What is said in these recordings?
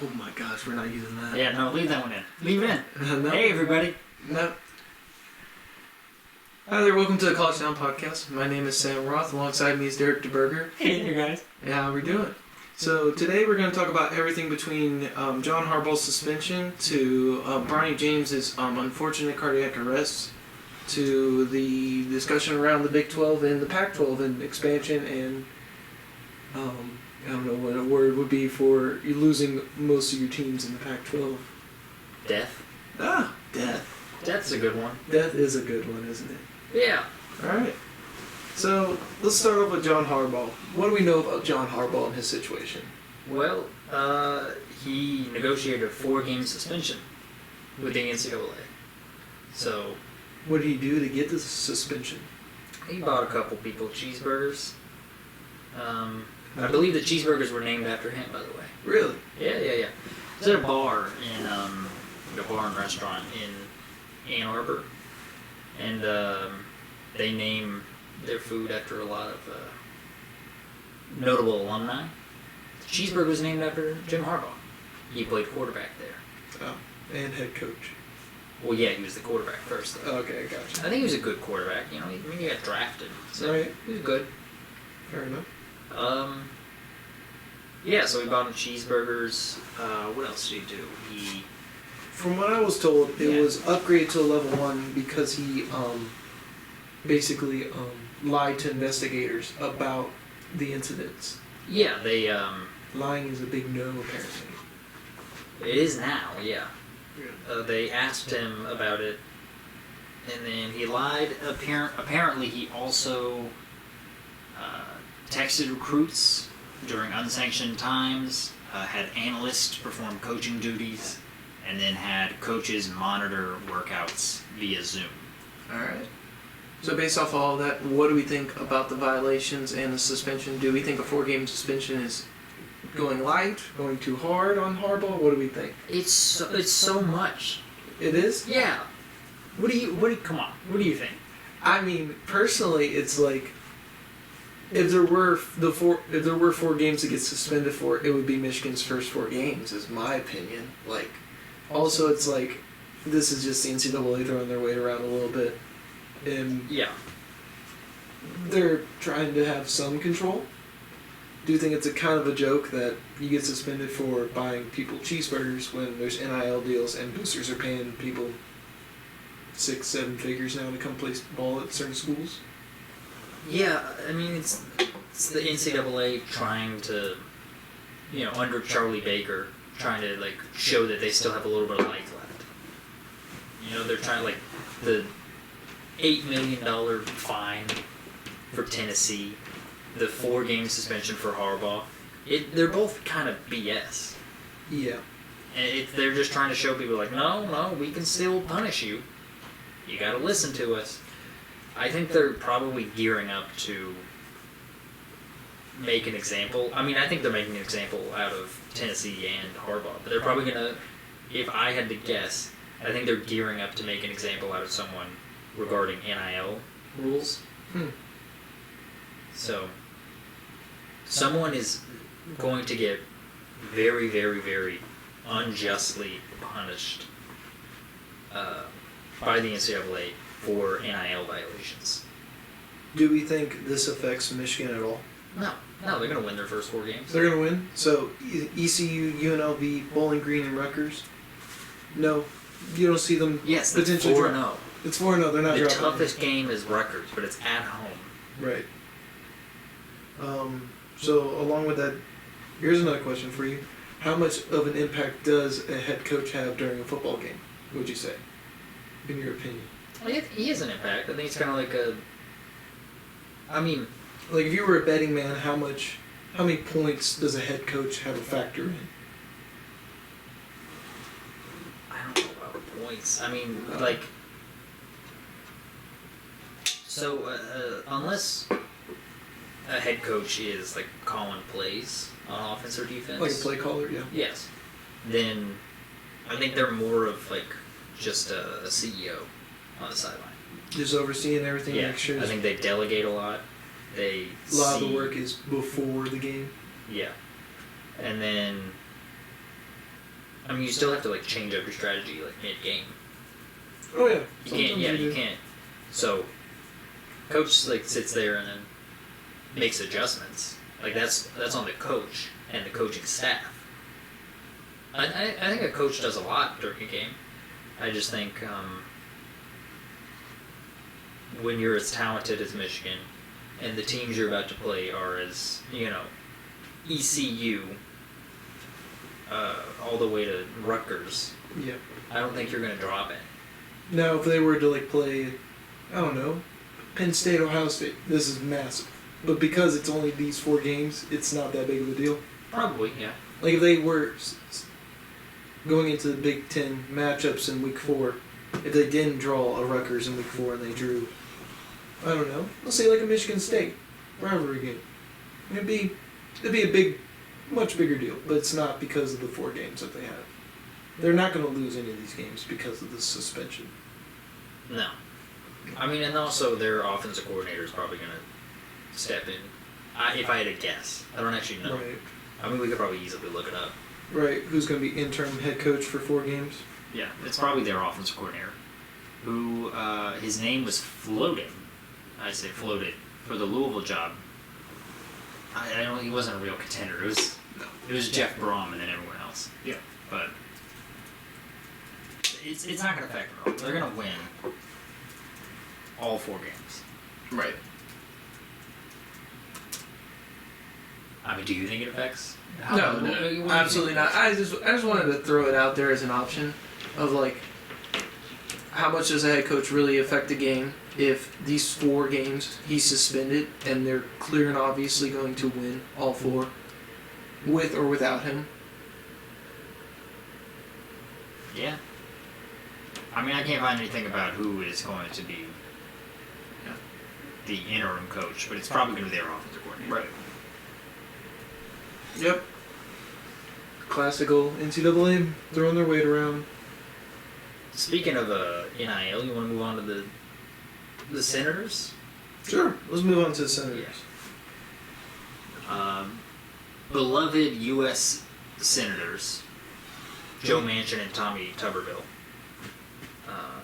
Oh my gosh, we're not using that. Yeah, no, leave that one in. Leave it in. No. Hey, everybody. No. Hi there, welcome to the College Town Podcast. My name is Sam Roth. Alongside me is Derek DeBurger. Hey there, guys. And how are we doing? So today we're going to talk about everything between John Harbaugh's suspension to Bronny James's unfortunate cardiac arrest to the discussion around the Big 12 and the Pac-12 and expansion and I don't know what a word would be for you losing most of your teams in the Pac-12. Death. Death. Death's a good one. Death is a good one, isn't it? Yeah. Alright. So, let's start off with John Harbaugh. What do we know about John Harbaugh and his situation? Well, he negotiated a 4-game suspension with the NCAA. So, What did he do to get this suspension? he bought a couple people cheeseburgers. I believe the cheeseburgers were named after him, by the way. Really? Yeah. It's at a bar in a bar and restaurant in Ann Arbor, and they name their food after a lot of notable alumni. The cheeseburger was named after Jim Harbaugh. He played quarterback there. Oh, and head coach. Well, yeah, he was the quarterback first, though. Okay, gotcha. I think he was a good quarterback. You know, he got drafted, so Right. he was good. Fair enough. Yeah, so he bought him cheeseburgers. What else did he do? From what I was told, it Yeah. was upgraded to a level 1 because he basically lied to investigators about the incidents. Yeah, they, Lying is a big no, apparently. it is now, yeah. They asked him about it, and then he lied. Apparently, he also texted recruits during unsanctioned times, had analysts perform coaching duties, and then had coaches monitor workouts via Zoom. Alright. So based off all that, what do we think about the violations and the suspension? Do we think a 4-game suspension is going light, going too hard on Harbaugh? What do we think? It's so much. It is? Yeah. Come on. What do you think? I mean, personally, it's like if there were 4 games to get suspended for, it would be Michigan's first 4 games, is my opinion. Like, also, it's like this is just the NCAA throwing their weight around a little bit, and Yeah. they're trying to have some control. Do you think it's a kind of a joke that you get suspended for buying people cheeseburgers when there's NIL deals and boosters are paying people 6-7 figures now to come play ball at certain schools? Yeah, I mean, it's the NCAA trying to, under Charlie Baker, trying to, show that they still have a little bit of life left. They're trying, the $8 million fine for Tennessee, the 4-game suspension for Harbaugh. They're both kind of BS. Yeah. And they're just trying to show people, no, we can still punish you. You gotta listen to us. I think they're probably gearing up to make an example. I mean, I think they're making an example out of Tennessee and Harbaugh. But they're probably going to, if I had to guess, I think they're gearing up to make an example out of someone regarding NIL rules. So, someone is going to get very, very, very unjustly punished by the NCAA for NIL violations. Do we think this affects Michigan at all? No, they're going to win their first 4 games. They're going to win? So, ECU, UNLV, Bowling Green, and Rutgers? No. You don't see them potentially 4-0. It's 4-0. They're not The dropping. toughest game is Rutgers, but it's at home. Right. So, along with that, here's another question for you. How much of an impact does a head coach have during a football game, would you say, in your opinion? He has an impact. I think it's kind of like Like, if you were a betting man, how many points does a head coach have a factor in? I don't know about points. Unless a head coach is, calling plays on offense or defense. Like a play caller, yeah. Yes. Then I think they're more of, just a CEO on the sideline. Just overseeing everything, Yeah, make sure I think they delegate a lot. a lot of the work is before the game. Yeah. And then I mean, you still have to like change up your strategy like mid-game. Oh yeah. You can't. Yeah, you can't. So, coach like sits there and then makes adjustments. Like that's on the coach and the coaching staff. I think a coach does a lot during a game. I just think when you're as talented as Michigan, and the teams you're about to play are as ECU, all the way to Rutgers. Yeah. I don't think you're going to drop it. Now, if they were to like play, I don't know, Penn State, Ohio State, this is massive. But because it's only these 4 games, it's not that big of a deal. Probably, yeah. Like if they were going into the Big Ten matchups in Week 4, if they didn't draw a Rutgers in Week 4 and they drew, I don't know, let's say like a Michigan State rivalry game, it'd be a much bigger deal. But it's not because of the 4 games that they have. They're not going to lose any of these games because of the suspension. No. I mean, and also their offensive coordinator is probably going to step in. If I had to guess. I don't actually know. Right. I mean, we could probably easily look it up. Right. Who's going to be interim head coach for 4 games? Yeah, it's probably their offensive coordinator, who his name was floated. I say floated for the Louisville job. I don't. He wasn't a real contender. It was Jeff Brom and then everyone else. Yeah. But it's not going to affect them at all. They're going to win all 4 games. Right. I mean, do you think it affects? No, absolutely not. I just wanted to throw it out there as an option of like, how much does a head coach really affect the game if these 4 games he's suspended and they're clear and obviously going to win all 4, with or without him? Yeah. I mean, I can't find anything about who is going to be the interim coach, but it's probably going to be their offensive coordinator. Right. Yep. Classical NCAA throwing their weight around. Speaking of NIL, you want to move on to the Senators? Sure. Let's move on to the Senators. Beloved U.S. Senators, Joe Manchin and Tommy Tuberville,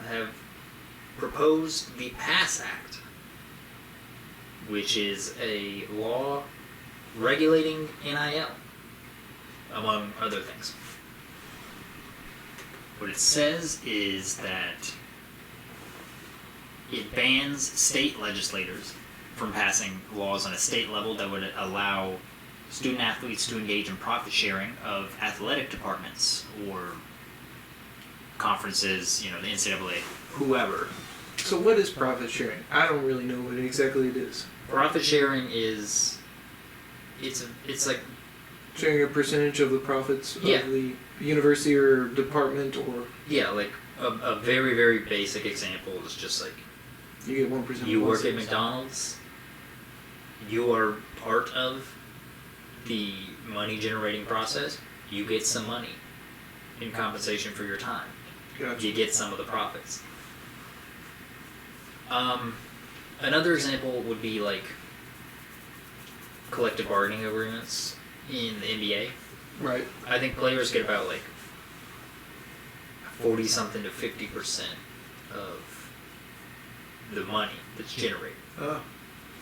have proposed the PASS Act, which is a law regulating NIL, among other things. What it says is that it bans state legislators from passing laws on a state level that would allow student athletes to engage in profit sharing of athletic departments or conferences, the NCAA, whoever. So what is profit sharing? I don't really know what exactly it is. Profit sharing is it's like sharing a percentage of the profits of Yeah. the university or department, or like a very, very basic example is just like you get 1%. you work at McDonald's, you are part of the money generating process, you get some money in compensation for your time. Gotcha. You get some of the profits. Another example would be like collective bargaining agreements in the NBA. Right. I think players get about like 40-something to 50% of the money that's generated. Oh.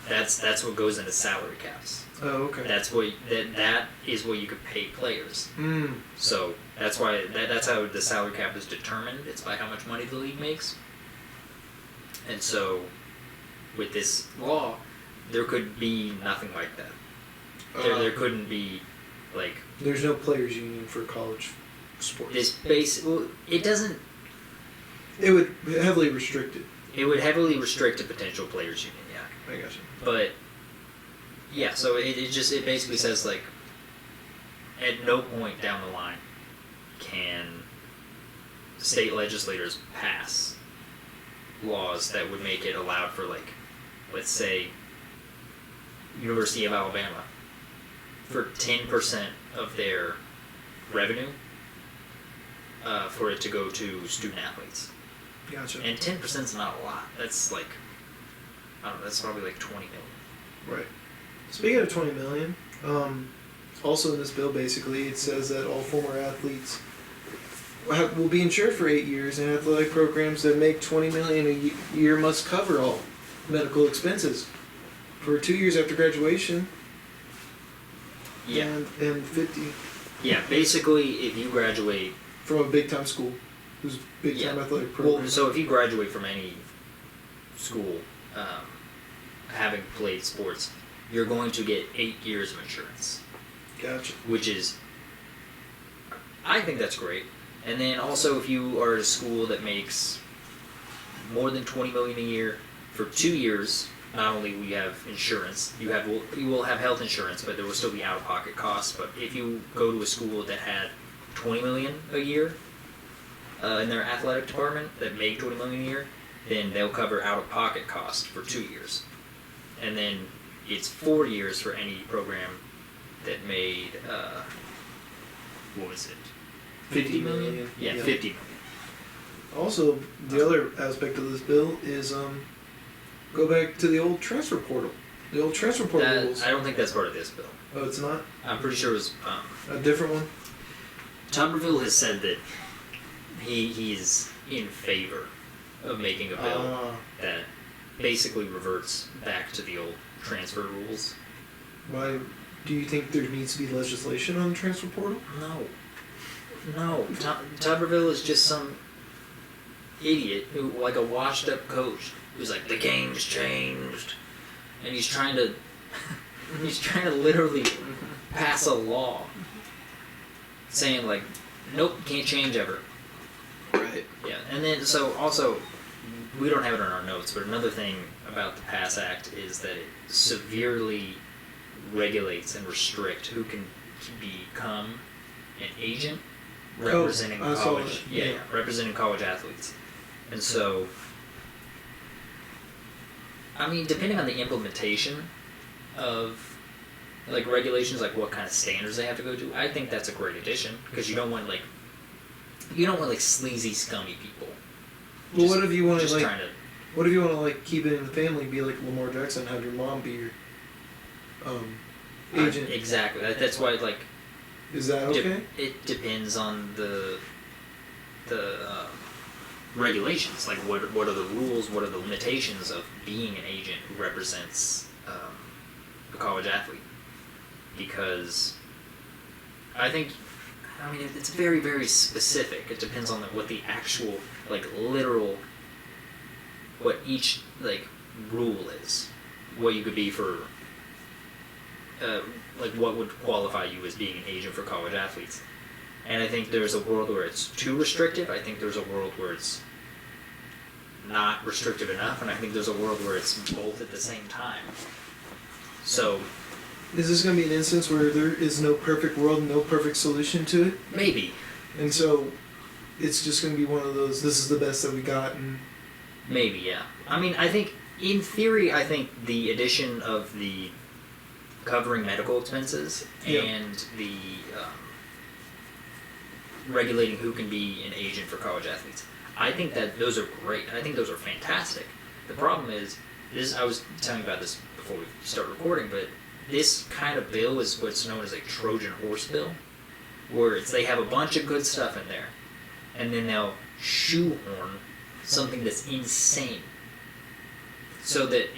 That's what goes into salary caps. Oh, okay. That's what that is what you could pay players. Mm. So that's why that's how the salary cap is determined. It's by how much money the league makes. And so, with this law, there could be nothing like that. There couldn't be like there's no players union for college sports. this base. Well, it doesn't. It would be heavily restricted. It would heavily restrict a potential players union. Yeah. I gotcha. But yeah, so it basically says like at no point down the line can state legislators pass laws that would make it allowed for like, let's say, University of Alabama for 10% of their revenue for it to go to student athletes. Gotcha. And 10% is not a lot. That's like, I don't know, that's probably like 20 million. Right. Speaking of 20 million, also in this bill, basically, it says that all former athletes will be insured for 8 years, and athletic programs that make $20 million a year must cover all medical expenses for 2 years after graduation. Yeah. And 50 Yeah, basically, if you graduate from a big time school, who's big time athletic program. Well, so if you graduate from any school, having played sports, you're going to get 8 years of insurance. Gotcha. Which is, I think that's great. And then also, if you are at a school that makes more than $20 million a year for 2 years, not only will you have insurance, you will have health insurance, but there will still be out-of-pocket costs. But if you go to a school that had $20 million a year in their athletic department that made $20 million a year, then they'll cover out-of-pocket costs for 2 years, and then it's 4 years for any program that made what was it? 50 million. Yeah, 50 million. Also, the other aspect of this bill is go back to the old transfer portal. The old transfer portal rules. I don't think that's part of this bill. Oh, it's not? I'm pretty sure it was a different one? Tuberville has said that he's in favor of making a bill that basically reverts back to the old transfer rules. Why do you think there needs to be legislation on the transfer portal? No. Tuberville is just some idiot who, like a washed-up coach, who's like, the game's changed, and he's trying to literally pass a law saying like, nope, can't change ever. Right. Yeah, and then so also, we don't have it on our notes, but another thing about the PASS Act is that it severely regulates and restricts who can become an agent representing college. Yeah, representing college athletes. And so, I mean, depending on the implementation of like regulations, like what kind of standards they have to go to, I think that's a great addition because you don't want like sleazy, scummy people. Well, what if you want to like? What if you want to like keep it in the family? Be like Lamar Jackson, have your mom be your agent. Exactly. That's why like. Is that okay? It depends on the regulations. Like what are the rules? What are the limitations of being an agent who represents a college athlete? Because I mean it's very, very specific. It depends on what the actual like literal what each like rule is. What you could be for. Like what would qualify you as being an agent for college athletes. And I think there's a world where it's too restrictive. I think there's a world where it's not restrictive enough. And I think there's a world where it's both at the same time. So... Is this going to be an instance where there is no perfect world, no perfect solution to it? Maybe. And so it's just going to be one of those, this is the best that we got. And maybe, yeah. I mean, I think, in theory, I think the addition of the covering medical expenses and the regulating who can be an agent for college athletes. I think that those are great. I think those are fantastic. The problem is, I was telling you about this before we start recording, but this kind of bill is what's known as a Trojan horse bill, where they have a bunch of good stuff in there, and then they'll shoehorn something that's insane. So that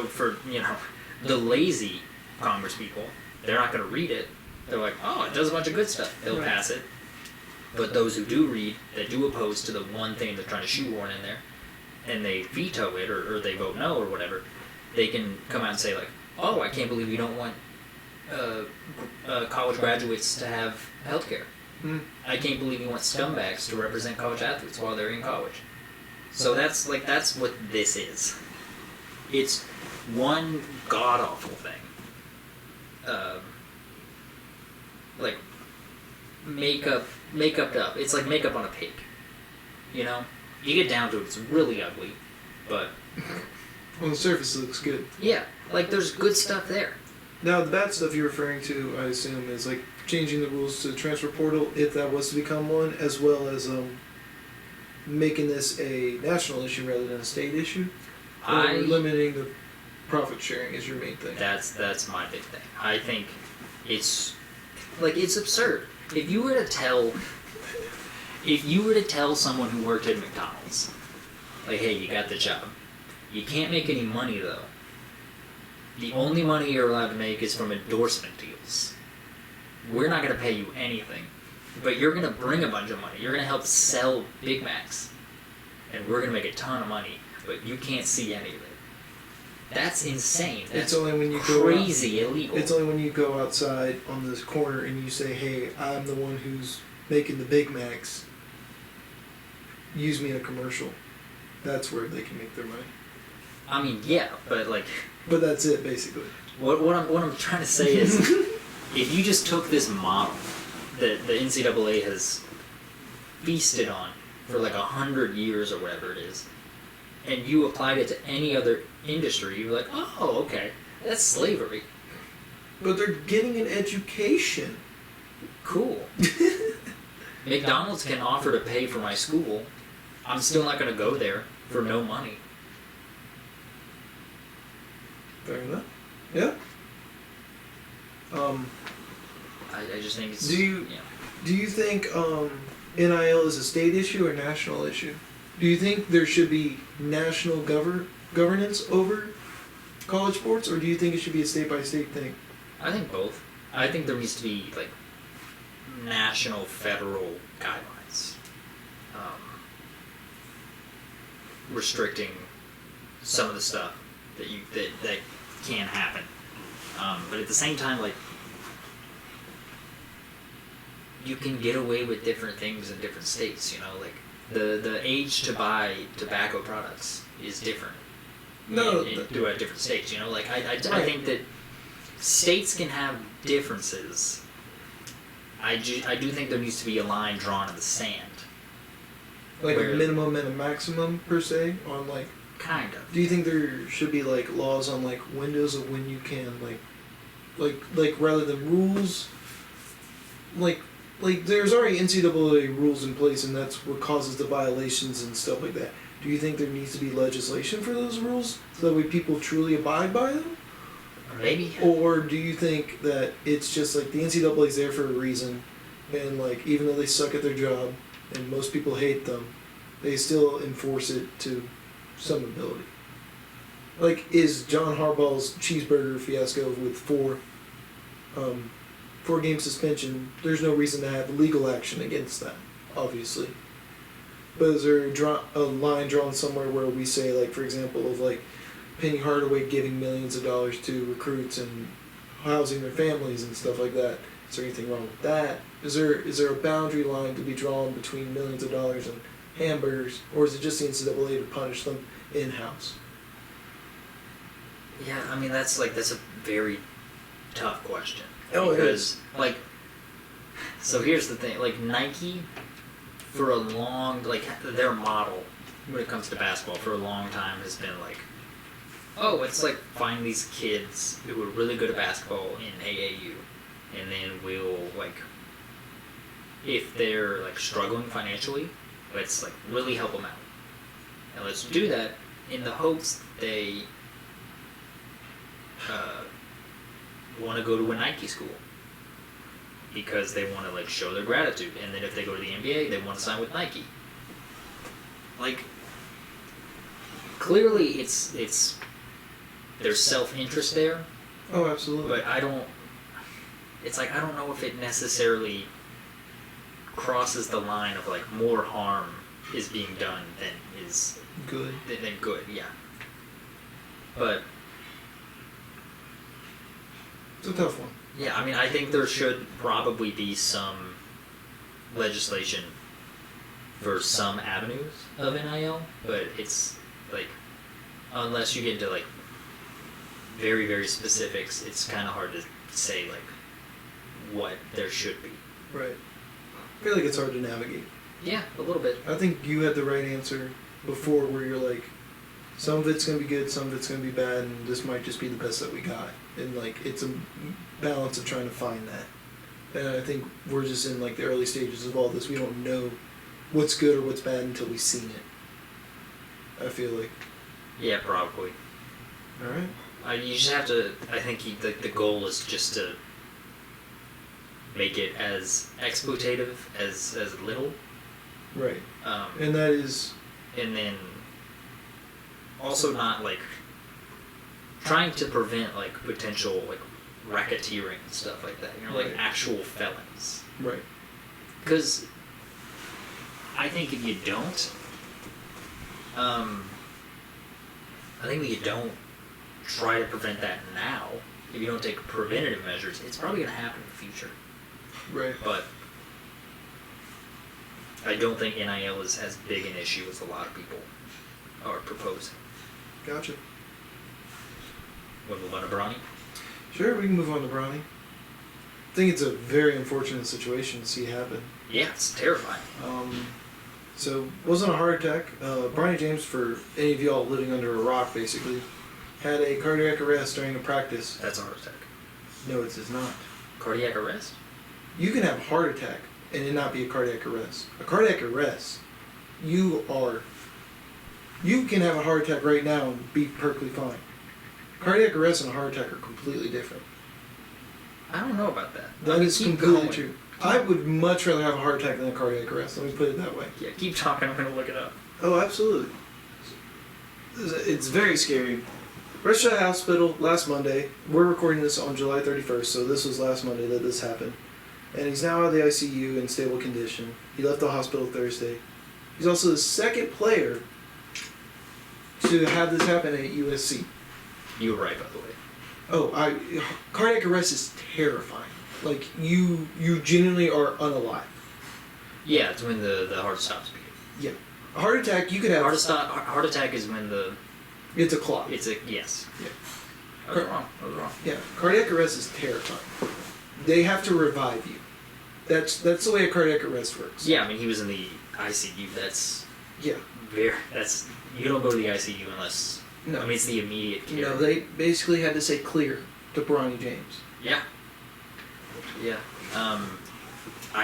for the lazy Congress people, they're not going to read it. They're like, oh, it does a bunch of good stuff. They'll pass it. But those who do read, that do oppose to the one thing they're trying to shoehorn in there, and they veto it or they vote no or whatever, they can come out and say like, oh, I can't believe you don't want college graduates to have health care. I can't believe you want scumbags to represent college athletes while they're in college. So that's what this is. It's one god-awful thing. Like, makeup up. It's like makeup on a pig. You know? You get down to it, it's really ugly, but... On the surface, it looks good. Yeah, like there's good stuff there. Now, the bad stuff you're referring to, I assume, is like changing the rules to the transfer portal, if that was to become one, as well as making this a national issue rather than a state issue. Or limiting the profit sharing is your main thing. That's my big thing. I think it's absurd. If you were to tell If you were to tell someone who worked at McDonald's, like, hey, you got the job. You can't make any money, though. The only money you're allowed to make is from endorsement deals. We're not going to pay you anything. But you're going to bring a bunch of money. You're going to help sell Big Macs. And we're going to make a ton of money. But you can't see any of it. That's insane. That's it's only when you crazy illegal. It's only when you go outside on this corner and you say, hey, I'm the one who's making the Big Macs. Use me in a commercial. That's where they can make their money. I mean, yeah, but like... But that's it, basically. What I'm trying to say is, if you just took this model that the NCAA has feasted on for like 100 years or whatever it is, and you applied it to any other industry, you're like, oh, okay, that's slavery. But they're getting an education. Cool. McDonald's can offer to pay for my school. I'm still not going to go there for no money. Fair enough. Yeah. I just think it's... Do you think NIL is a state issue or national issue? Do you think there should be national governance over college sports, or do you think it should be a state-by-state thing? I think both. I think there needs to be like national, federal guidelines restricting some of the stuff that can happen. But at the same time, like, you can get away with different things in different states. You know, like the age to buy tobacco products is different. Throughout different states. You know, like I think that states can have differences. I do think there needs to be a line drawn in the sand. Like a minimum and a maximum, per se, on like... Kind of. Do you think there should be like laws on like windows of when you can like rather than rules, like there's already NCAA rules in place and that's what causes the violations and stuff like that. Do you think there needs to be legislation for those rules so that way people truly abide by them? Maybe. Or do you think that it's just like the NCAA is there for a reason, and like even though they suck at their job and most people hate them, they still enforce it to some ability? Like, is John Harbaugh's cheeseburger fiasco with four-game suspension, there's no reason to have legal action against that, obviously. But is there a line drawn somewhere where we say, like, for example, of like Penny Hardaway giving millions of dollars to recruits and housing their families and stuff like that? Is there anything wrong with that? Is there a boundary line to be drawn between millions of dollars and hamburgers, or is it just the NCAA to punish them in-house? Yeah, I mean that's a very tough question. Oh, because, it is. Like, so here's the thing, like Nike, for a long, like their model when it comes to basketball for a long time has been like, oh, it's like find these kids who are really good at basketball in AAU, and then we'll like, if they're like struggling financially, let's like really help them out, and let's do that in the hopes they want to go to a Nike school because they want to like show their gratitude, and then if they go to the NBA, they want to sign with Nike. Like, clearly, it's there's self-interest there. Oh, absolutely. But I don't. It's like I don't know if it necessarily crosses the line of like more harm is being done than is good. Than good, yeah. But it's a tough one. Yeah, I mean, I think there should probably be some legislation for some avenues of NIL, but it's like unless you get into like very, very specifics, it's kind of hard to say like what there should be. Right. I feel like it's hard to navigate. Yeah, a little bit. I think you had the right answer before, where you're like, some of it's going to be good, some of it's going to be bad, and this might just be the best that we got. And like, it's a balance of trying to find that. And I think we're just in like the early stages of all this. We don't know what's good or what's bad until we've seen it, I feel like. Yeah, probably. Alright. You just have to, I think the goal is just to make it as exploitative as little Right. And that is... And then also not, like, trying to prevent, like, potential, like, racketeering and stuff like that. You know, like, Right. actual felons. Right. Because I think if you don't, try to prevent that now, if you don't take preventative measures, it's probably going to happen in the future. Right. But I don't think NIL is as big an issue as a lot of people are proposing. Gotcha. Want to move on to Bronny? Sure, we can move on to Bronny. I think it's a very unfortunate situation to see happen. Yeah, it's terrifying. So, wasn't a heart attack. Bronny James, for any of y'all living under a rock, basically, had a cardiac arrest during a practice. That's a heart attack. No, it is not. Cardiac arrest? You can have a heart attack and it not be a cardiac arrest. A cardiac arrest, you can have a heart attack right now and be perfectly fine. Cardiac arrest and a heart attack are completely different. I don't know about that. That is completely going. true. I would much rather have a heart attack than a cardiac arrest. Let me put it that way. Yeah, keep talking. I'm going to look it up. Oh, absolutely. It's very scary. Rushed to the hospital last Monday. We're recording this on July 31st, so this was last Monday that this happened. And he's now out of the ICU in stable condition. He left the hospital Thursday. He's also the second player to have this happen at USC. You were right, by the way. Oh, cardiac arrest is terrifying. Like, you genuinely are unalive. Yeah, it's when the heart stops beating. Yeah. A heart attack, you could have... Heart attack is when the... It's a clot. Yes. Yeah. I was wrong. Yeah. Cardiac arrest is terrifying. They have to revive you. That's the way a cardiac arrest works. Yeah, I mean, he was in the ICU. That's... Yeah. You don't go to the ICU unless... No. I mean, it's the immediate care. No, they basically had to say clear to Bronny James. Yeah. Yeah. I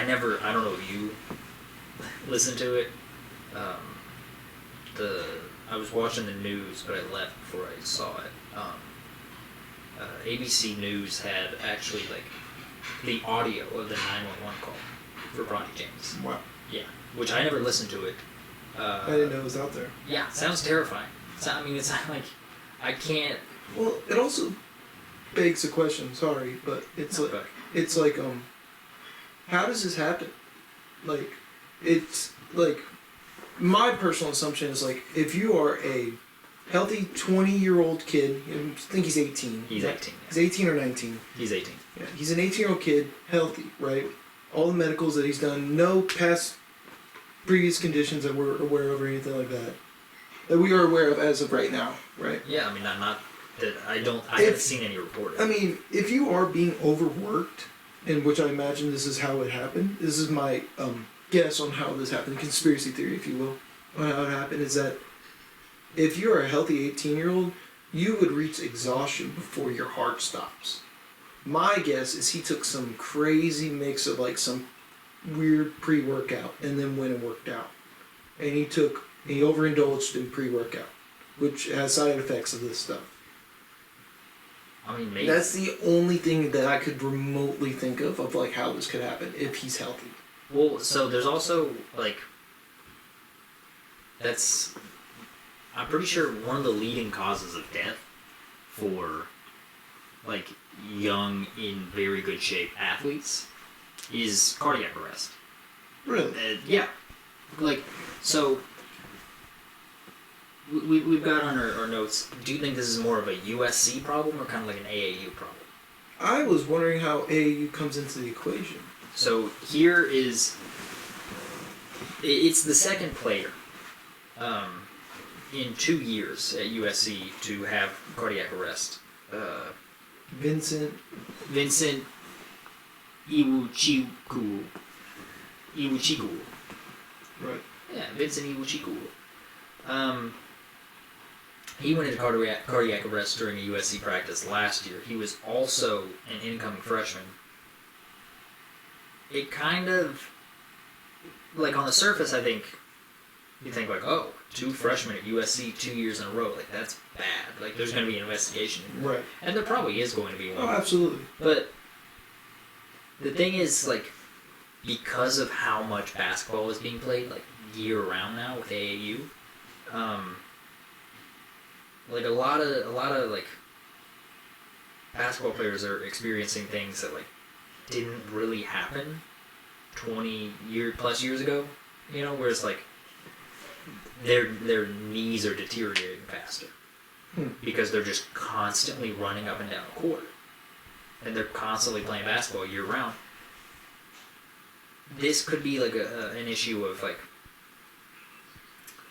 don't know if you listened to it. I was watching the news, but I left before I saw it. ABC News had actually, like, the audio of the 911 call for Bronny James. Wow. Yeah. Which I never listened to it. I didn't know it was out there. Yeah, sounds terrifying. I mean, it's not like... I can't... Well, it also begs a question, sorry, but it's like, how does this happen? Like, it's, like, my personal assumption is, like, if you are a healthy 20-year-old kid, I think he's 18. He's 18. Yeah. He's 18 or 19. He's 18. Yeah, he's an 18-year-old kid, healthy, right? All the medicals that he's done, no past previous conditions that we're aware of or anything like that. That we are aware of as of right now, right? Yeah, I mean, not that I haven't seen any reported. I mean, if you are being overworked, and which I imagine this is how it happened, this is my guess on how this happened, conspiracy theory, if you will, on how it happened, is that if you're a healthy 18-year-old, you would reach exhaustion before your heart stops. My guess is he took some crazy mix of, like, some weird pre-workout and then went and worked out. And he overindulged in pre-workout, which has side effects of this stuff. I mean, maybe. That's the only thing that I could remotely think of like, how this could happen if he's healthy. Well, so there's also, like... I'm pretty sure one of the leading causes of death for, like, young, in very good shape athletes is cardiac arrest. Really? Yeah. Like, so... We've got on our notes, do you think this is more of a USC problem or kind of like an AAU problem? I was wondering how AAU comes into the equation. So here is... It's the second player in 2 years at USC to have cardiac arrest. Vincent Iwuchikwu. Right. Yeah, Vincent Iwuchikwu. He went into cardiac arrest during a USC practice last year. He was also an incoming freshman. It kind of, like, on the surface, I think, you think, like, oh, 2 freshmen at USC 2 years in a row, like, that's bad. Like, there's going to be an investigation. Right. And there probably is going to be one. Oh, absolutely. But the thing is, like, because of how much basketball is being played, like, year-round now with AAU, like, a lot of, like, basketball players are experiencing things that, like, didn't really happen 20 plus years ago, you know, where it's like their knees are deteriorating faster because they're just constantly running up and down the court, and they're constantly playing basketball year round. This could be like an issue of, like,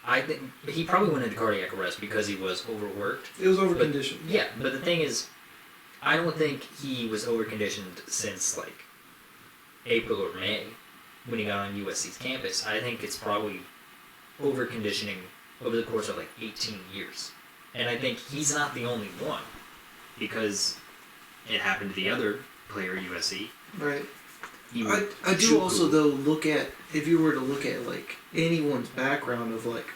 I think he probably went into cardiac arrest because he was overworked. It was overconditioned. Yeah, but the thing is, I don't think he was overconditioned since, like, April or May when he got on USC's campus. I think it's probably overconditioning over the course of, like, 18 years. And I think he's not the only one, because it happened to the other player at USC. Right. I do also, though, look at, if you were to look at, like, anyone's background of, like,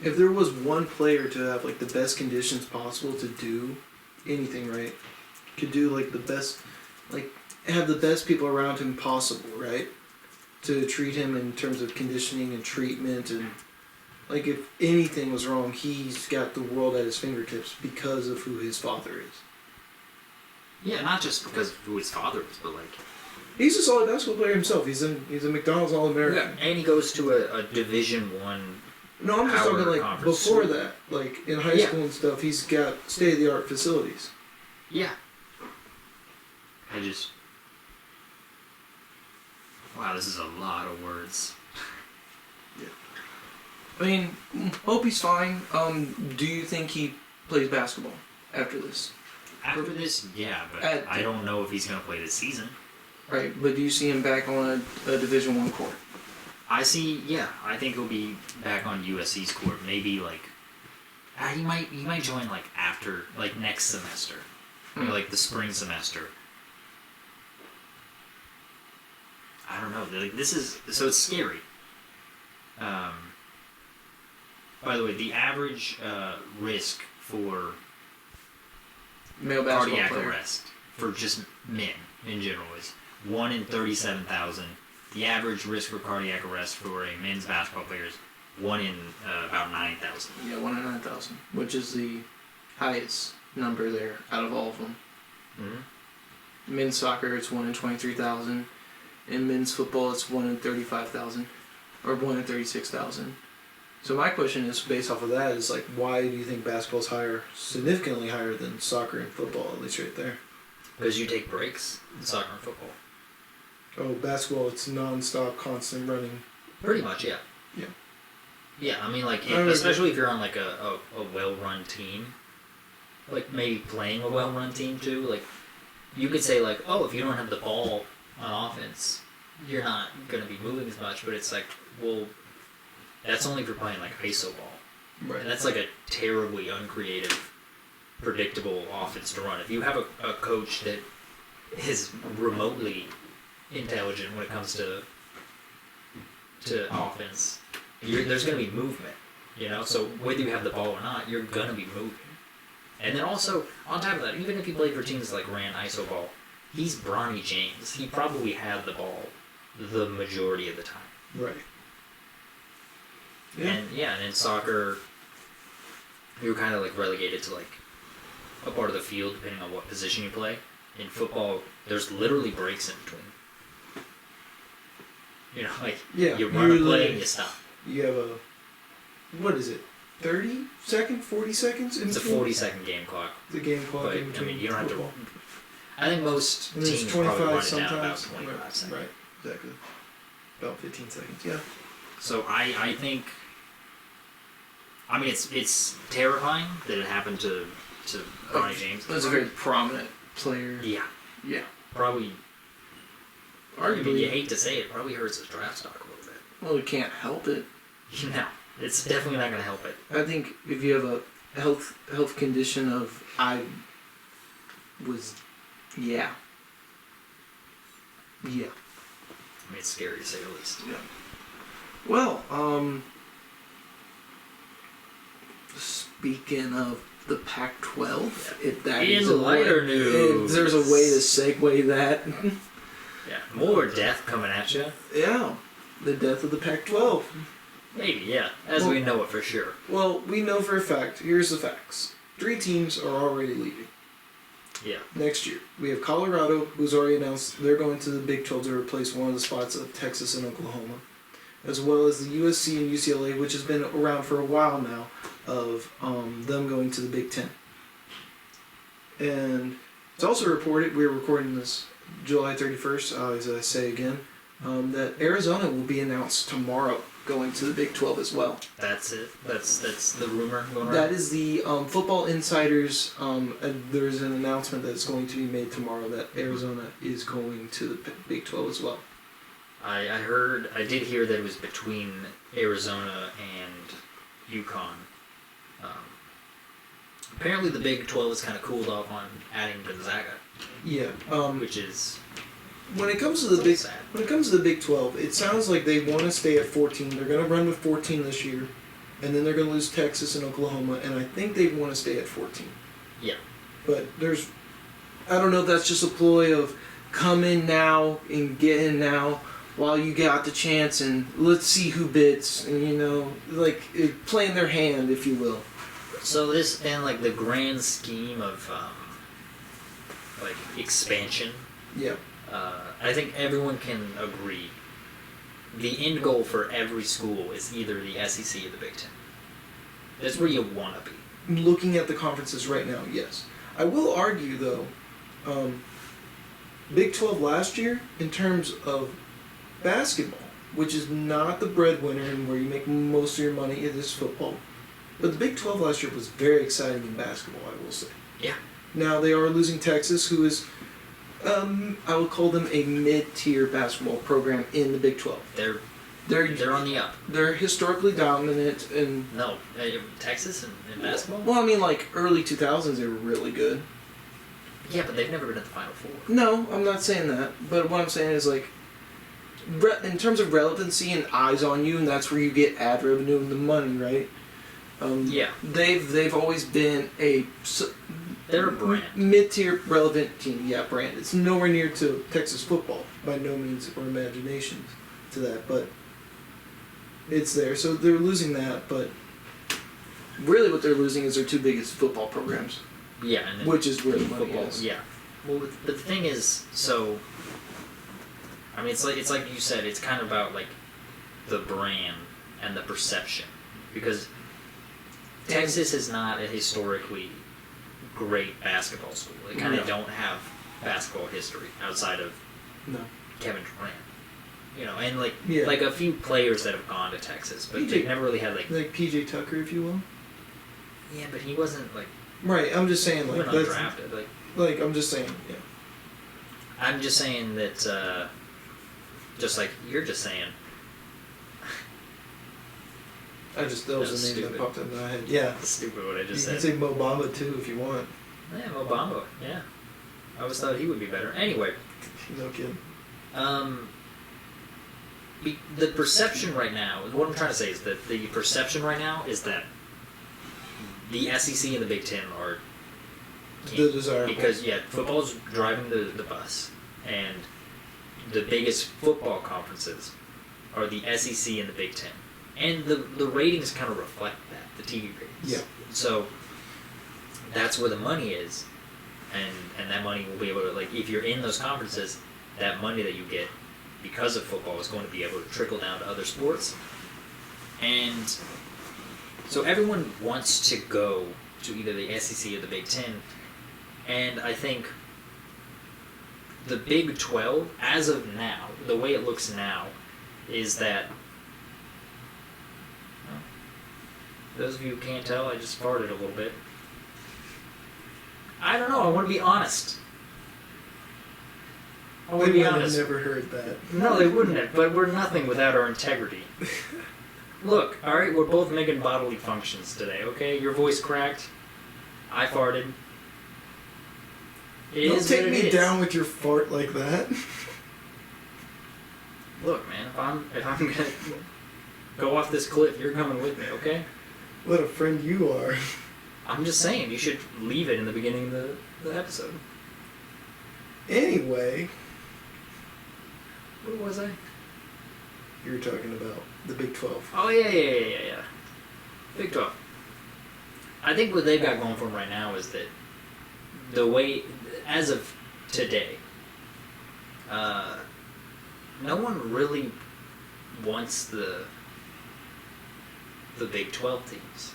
if there was one player to have, like, the best conditions possible to do anything, right, could do, like, the best, like, have the best people around him possible, right, to treat him in terms of conditioning and treatment, and, like, if anything was wrong, he's got the world at his fingertips because of who his father is. Yeah, not just because of who his father is, but, like, he's a solid basketball player himself. He's a McDonald's All-American. Yeah, and he goes to a Division I. No, I'm just talking, like, conference. before that, like, in high school and stuff, he's got state-of-the-art facilities. Yeah. Wow, this is a lot of words. Yeah. I mean, hope he's fine. Do you think he plays basketball after this? After this, yeah, but I don't know if he's going to play this season. Right, but do you see him back on a Division I court? I think he'll be back on USC's court. Maybe, like, he might join, like, after, like, next semester, or, like, the spring semester. I don't know. Like, this is, so it's scary. By the way, the average risk for Male basketball cardiac player. arrest for just men in general is 1 in 37,000. The average risk for cardiac arrest for a men's basketball player is 1 in about 9,000. Yeah, 1 in 9,000, which is the highest number there out of all of them. Mm-hmm. Men's soccer, it's 1 in 23,000. In men's football, it's 1 in 35,000, or 1 in 36,000. So my question is, based off of that, is, like, why do you think basketball's higher, significantly higher than soccer and football, at least right there? Because you take breaks in soccer and football. Oh, basketball, it's non-stop, constant running. Pretty much, yeah. Yeah. Yeah, I mean, like, especially if you're on, like, a well-run team, like, maybe playing a well-run team, too, like, you could say, like, oh, if you don't have the ball on offense, you're not going to be moving as much, but it's like, well, that's only if you're playing, like, iso ball. Right. And that's, like, a terribly uncreative, predictable offense to run. If you have a coach that is remotely intelligent when it comes to offense, there's going to be movement, you know? So whether you have the ball or not, you're going to be moving. And then also, on top of that, even if you played for teams like ran iso ball, he's Bronny James. He probably had the ball the majority of the time. Right. Yeah. And in soccer, you're kind of, like, relegated to, like, a part of the field depending on what position you play. In football, there's literally breaks in between. You know, like, you run a play and you stop. You have what is it, 30 seconds, 40 seconds in between? It's a 40-second game clock. The game clock but, in between. I mean, you don't football. have to... I think most and teams 25 probably run it sometimes. down about 25 seconds. Right, exactly. About 15 seconds, yeah. So I think... I mean, it's terrifying that it happened to Bronny James. That's a very prominent player. Yeah. Yeah. Probably... Arguably, I mean, you hate to say it, probably hurts his draft stock a little bit. Well, you can't help it. No, it's definitely not going to help it. I think if you have a health condition of yeah. I mean, it's scary to say the least. Yeah. Well, speaking of the Pac-12, if that in is a lighter way, news, if there's a way to segue that. Yeah, more death coming at you. Yeah, the death of the Pac-12. Maybe, yeah. As we know it for sure. Well, we know for a fact. Here's the facts. 3 teams are already leaving. Yeah. Next year, we have Colorado, who's already announced they're going to the Big 12 to replace one of the spots of Texas and Oklahoma, as well as the USC and UCLA, which has been around for a while now, of them going to the Big 10. And it's also reported, we're recording this July 31st, as I say again, that Arizona will be announced tomorrow going to the Big 12 as well. That's it. That's the rumor going around. That is the Football Insiders. There's an announcement that's going to be made tomorrow that Arizona is going to the Big 12 as well. I did hear that it was between Arizona and UConn. Apparently the Big 12 has kind of cooled off on adding Gonzaga. Yeah. Which is when it comes to the sad. When it comes to the Big 12, it sounds like they want to stay at 14. They're going to run with 14 this year, and then they're going to lose Texas and Oklahoma, and I think they want to stay at 14. Yeah. But I don't know if that's just a ploy of come in now and get in now while you got the chance, and let's see who bids, and playing their hand, if you will. So this, and like the grand scheme of like expansion. Yeah. I think everyone can agree. The end goal for every school is either the SEC or the Big Ten. That's where you want to be. Looking at the conferences right now, yes. I will argue, though, Big 12 last year, in terms of basketball, which is not the breadwinner and where you make most of your money, it is football. But the Big 12 last year was very exciting in basketball, I will say. Yeah. Now they are losing Texas, who is, I would call them a mid-tier basketball program in the Big 12. They're on the up. They're historically dominant and No, Texas in basketball. well, I mean, like early 2000s, they were really good. Yeah, but they've never been at the Final Four. No, I'm not saying that. But what I'm saying is like, in terms of relevancy and eyes on you, and that's where you get ad revenue and the money, right? Yeah. They've always been They're a brand. Mid-tier relevant team. Yeah, brand. It's nowhere near to Texas football by no means or imagination to that, but it's there. So they're losing that, but really what they're losing is their 2 biggest football programs. Yeah, and then which is where the money football. is. Yeah. Well, but the thing is, so I mean, it's like you said, it's kind of about like the brand and the perception, because Texas is not a historically great basketball school. They kind of don't have basketball history outside of Kevin Durant. And like a few players that have gone to Texas, but they've never really had like PJ Tucker, if you will. Yeah, but he wasn't like right. I'm just saying he like went that's undrafted. like I'm just saying yeah. I'm just saying that just like you're just saying. That was the name stupid. that popped up in my head. Yeah. That's stupid what I just You said. can say Mo Bamba too if you want. Yeah, Mo Bamba. Yeah. I always thought he would be better. Anyway. No kidding. The perception right now, what I'm trying to say is that the perception right now is that the SEC and the Big Ten are the desirable. Because, football's driving the bus, and the biggest football conferences are the SEC and the Big Ten. And the ratings kind of reflect that, the TV ratings. Yeah. So that's where the money is, and that money will be able to, like, if you're in those conferences, that money that you get because of football is going to be able to trickle down to other sports. And so everyone wants to go to either the SEC or the Big Ten, and I think the Big 12, as of now, the way it looks now, is that those of you who can't tell, I just farted a little bit. I don't know, I want to be honest. I want to be honest. I've never heard that. No, they wouldn't have, but we're nothing without our integrity. Look, alright, we're both making bodily functions today, okay? Your voice cracked. I farted. Don't take me down with your fart like that. Look, man, if I'm gonna go off this cliff, you're coming with me, okay? What a friend you are. I'm just saying, you should leave it in the beginning of the episode. Anyway, Where was I? You were talking about the Big 12. Oh, yeah. Big 12. I think what they've got going for them right now is that the way, as of today, no one really wants the Big 12 teams.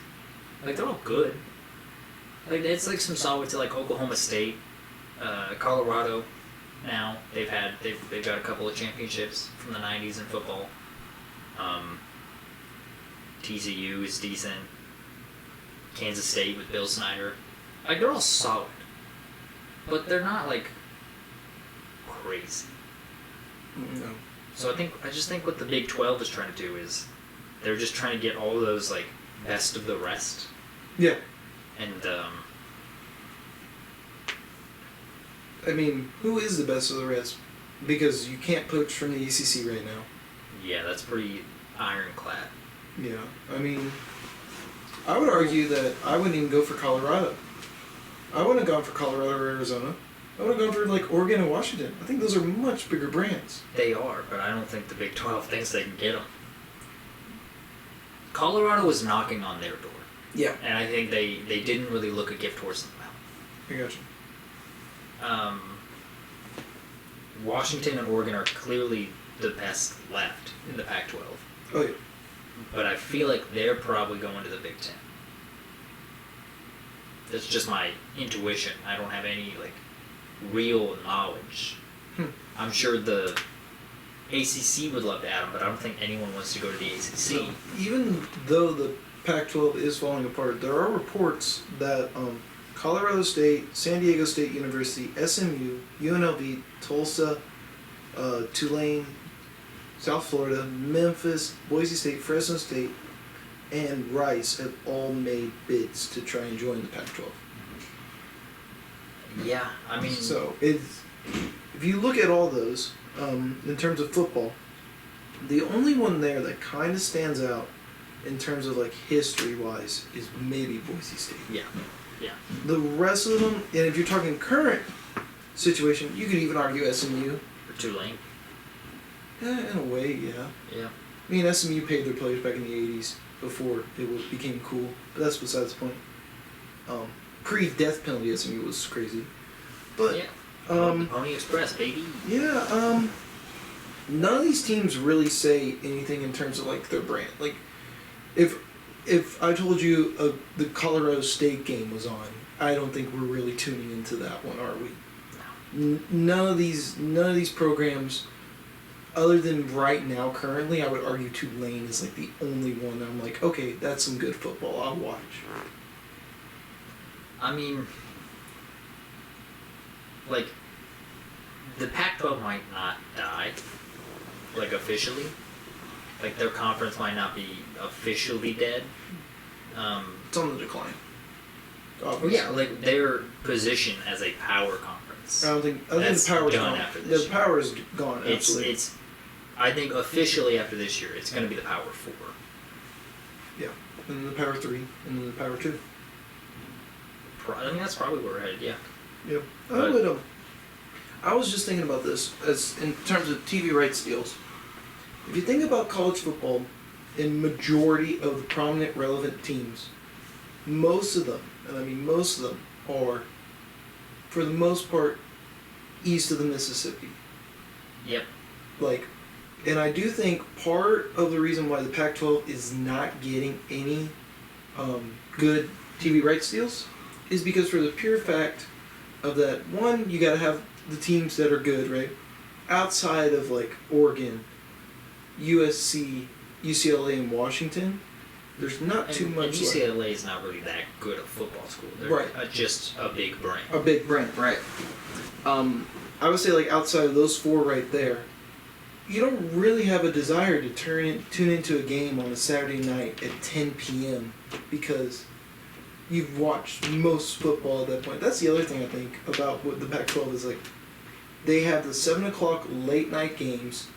Like, they're all good. Like, it's like some solid to like Oklahoma State, Colorado. Now they've got a couple of championships from the '90s in football. TCU is decent. Kansas State with Bill Snyder, like they're all solid, but they're not like crazy. No. So I just think what the Big 12 is trying to do is they're just trying to get all those like best of the rest. Yeah. And I mean, who is the best of the rest? Because you can't poach from the ACC right now. yeah, that's pretty ironclad. Yeah. I mean, I would argue that I wouldn't even go for Colorado. I wouldn't have gone for Colorado or Arizona. I would have gone for like Oregon and Washington. I think those are much bigger brands. They are, but I don't think the Big 12 thinks they can get them. Colorado was knocking on their door. Yeah. And I think they didn't really look a gift horse in the mouth. I got you. Washington and Oregon are clearly the best left in the Pac-12. Oh yeah. But I feel like they're probably going to the Big Ten. That's just my intuition. I don't have any like real knowledge. I'm sure the ACC would love to add them, but I don't think anyone wants to go to the ACC. So, even though the Pac-12 is falling apart, there are reports that Colorado State, San Diego State University, SMU, UNLV, Tulsa, Tulane, South Florida, Memphis, Boise State, Fresno State, and Rice have all made bids to try and join the Pac-12. Yeah, I mean... So, if you look at all those, in terms of football, the only one there that kind of stands out in terms of like history-wise is maybe Boise State. Yeah. The rest of them, and if you're talking current situation, you could even argue SMU. Or Tulane. Yeah, in a way, yeah. Yeah. I mean, SMU paid their players back in the 80s before it became cool, but that's besides the point. Pre-death penalty SMU was crazy. But, yeah. Pony Express, baby. Yeah, none of these teams really say anything in terms of, like, their brand. Like, if I told you the Colorado State game was on, I don't think we're really tuning into that one, are we? No. None of these programs, other than right now, currently, I would argue Tulane is like the only one I'm like, okay, that's some good football. I'll watch. I mean, like, the Pac-12 might not die, like, officially. Like, their conference might not be officially dead. It's on the decline. Well, yeah, like, their position as a power conference. I think the That's power's done gone. after this The power is gone. Absolutely. It's. I think officially after this year, it's going to be the Power 4. Yeah, and then the Power 3, and then the Power 2. I think that's probably where we're headed. Yeah. Yeah. I was just thinking about this as in terms of TV rights deals. If you think about college football, in majority of the prominent relevant teams, most of them, and I mean most of them, are, for the most part, east of the Mississippi. Yep. Like, and I do think part of the reason why the Pac-12 is not getting any good TV rights deals is because for the pure fact of that, one, you got to have the teams that are good, right? Outside of like Oregon, USC, UCLA, and Washington, there's not too much. And UCLA is not really that good a football school. They're Right. Just a big brand. A big brand, right? I would say like outside of those four right there, you don't really have a desire to tune into a game on a Saturday night at 10 p.m. because you've watched most football at that point. That's the other thing I think about what the Pac-12 is like. They have the 7 o'clock late night games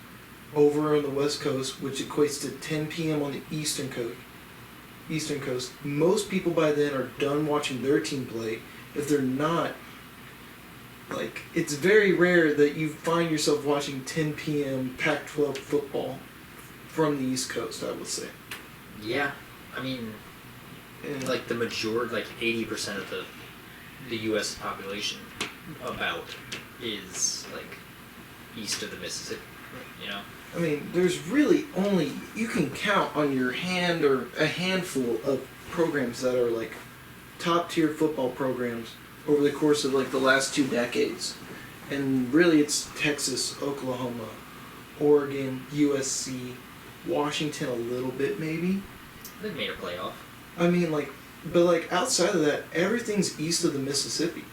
over on the West Coast, which equates to 10 p.m. on the Eastern Coast. Most people by then are done watching their team play. If they're not, like, it's very rare that you find yourself watching 10 p.m. Pac-12 football from the East Coast, I would say. Yeah, I mean, And like the majority, like 80% of the U.S. population about is like east of the Mississippi, you know? I mean, there's really only, you can count on your hand or a handful of programs that are like top tier football programs over the course of like the last 2 decades. And really it's Texas, Oklahoma, Oregon, USC, Washington a little bit maybe. They made a playoff. I mean, like, but like outside of that, everything's east of the Mississippi.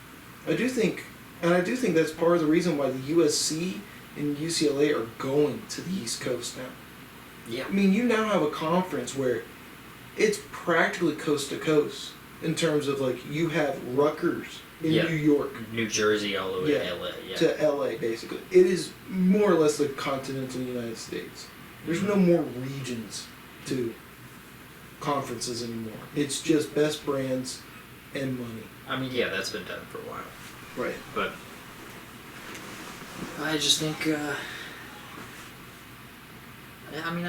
I do think that's part of the reason why the USC and UCLA are going to the East Coast now. Yeah. I mean, you now have a conference where it's practically coast to coast in terms of like you have Rutgers in Yeah. New York New Jersey all the way Yeah. to LA. Yeah. to LA basically. It is more or less the continental United States. There's no more regions to conferences anymore. It's just best brands and money. I mean, yeah, that's been done for a while. Right. But I just think, I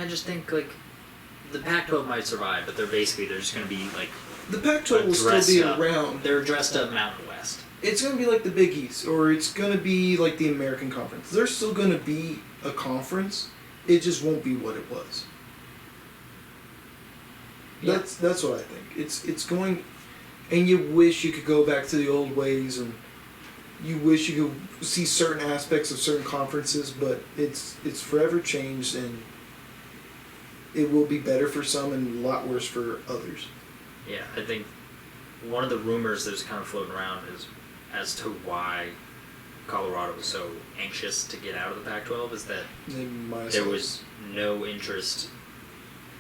just think like the Pac-12 might survive, but they're just going to be like The Pac-12 will still dressed be up. around. They're dressed up Mountain West. It's going to be like the Big East, or it's going to be like the American Conference. There's still going to be a conference. It just won't be what it was. Yeah. That's what I think. It's going, and you wish you could go back to the old ways, and you wish you could see certain aspects of certain conferences, but it's forever changed, and it will be better for some and a lot worse for others. Yeah, I think one of the rumors that was kind of floating around is as to why Colorado was so anxious to get out of the Pac-12 is that there was no interest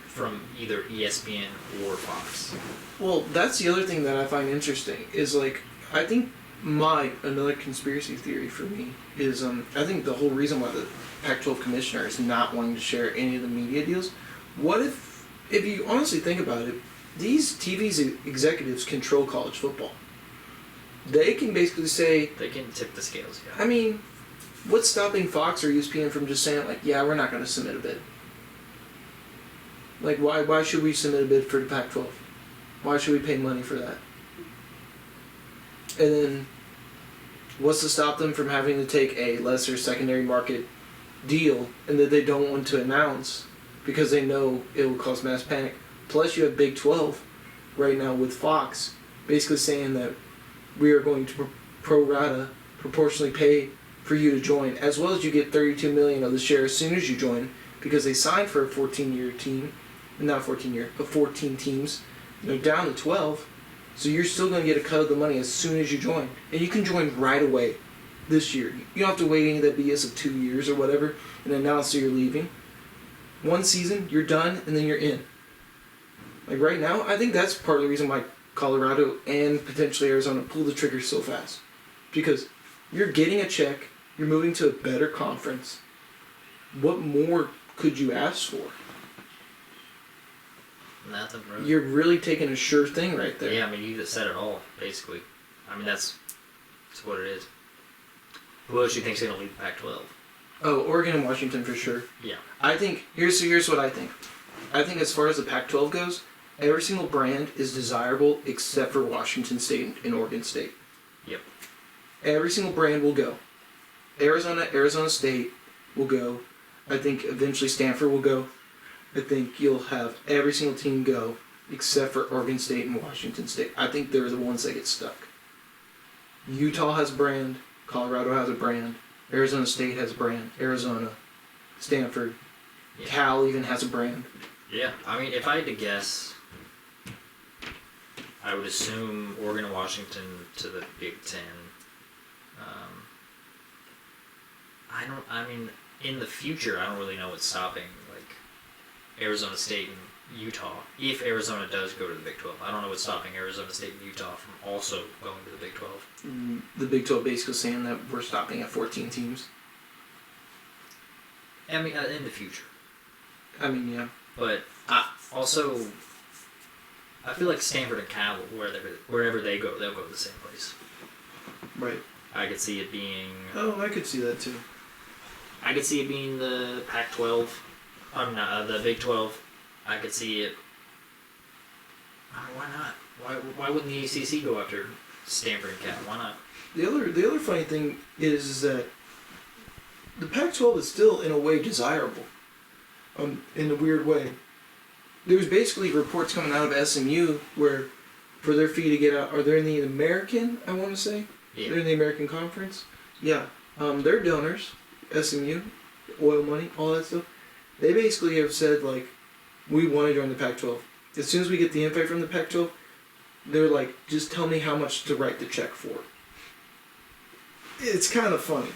from either ESPN or Fox. Well, that's the other thing that I find interesting is like I think another conspiracy theory for me is I think the whole reason why the Pac-12 commissioner is not wanting to share any of the media deals. What if you honestly think about it, these TV's executives control college football. They can basically say, They can tip the scales, yeah. I mean, what's stopping Fox or ESPN from just saying like, yeah, we're not going to submit a bid? Like, why should we submit a bid for the Pac-12? Why should we pay money for that? And then, what's to stop them from having to take a lesser secondary market deal and that they don't want to announce because they know it will cause mass panic? Plus, you have Big 12 right now with Fox basically saying that we are going to pro rata proportionally pay for you to join, as well as you get $32 million of the share as soon as you join because they signed for a 14-year team, not 14-year, but 14 teams. They're down to 12, so you're still going to get a cut of the money as soon as you join, and you can join right away this year. You don't have to wait any of that BS of 2 years or whatever and announce that you're leaving. One season, you're done, and then you're in. Like right now, I think that's part of the reason why Colorado and potentially Arizona pull the trigger so fast. Because you're getting a check, you're moving to a better conference. What more could you ask for? Nothing really. You're really taking a sure thing right there. Yeah, I mean, you just said it all, basically. I mean, that's what it is. Who else do you think's going to lead the Pac-12? Oh, Oregon and Washington for sure. Yeah. I think, here's what I think. I think as far as the Pac-12 goes, every single brand is desirable except for Washington State and Oregon State. Yep. Every single brand will go. Arizona State will go. I think eventually Stanford will go. I think you'll have every single team go except for Oregon State and Washington State. I think they're the ones that get stuck. Utah has a brand. Colorado has a brand. Arizona State has a brand. Arizona. Stanford. Yeah. Cal even has a brand. Yeah, I mean, if I had to guess, I would assume Oregon and Washington to the Big Ten. In the future, I don't really know what's stopping, like, Arizona State and Utah. If Arizona does go to the Big 12, I don't know what's stopping Arizona State and Utah from also going to the Big 12. The Big 12 basically saying that we're stopping at 14 teams. I mean, in the future. I mean, yeah. But also, I feel like Stanford and Cal, wherever they go, they'll go to the same place. Right. I could see it being. Oh, I could see that too. I could see it being the Pac-12. I'm not the Big 12. I could see it. Why not? Why wouldn't the ACC go after Stanford and Cal? Why not? The other funny thing is that the Pac-12 is still in a way desirable, in a weird way. There's basically reports coming out of SMU where, for their fee to get out, are they in the American? I want to say they're in the American Conference. Yeah, they're donors, SMU, oil money, all that stuff. They basically have said like, we want to join the Pac-12. As soon as we get the invite from the Pac-12, they're like, just tell me how much to write the check for. It's kind of funny.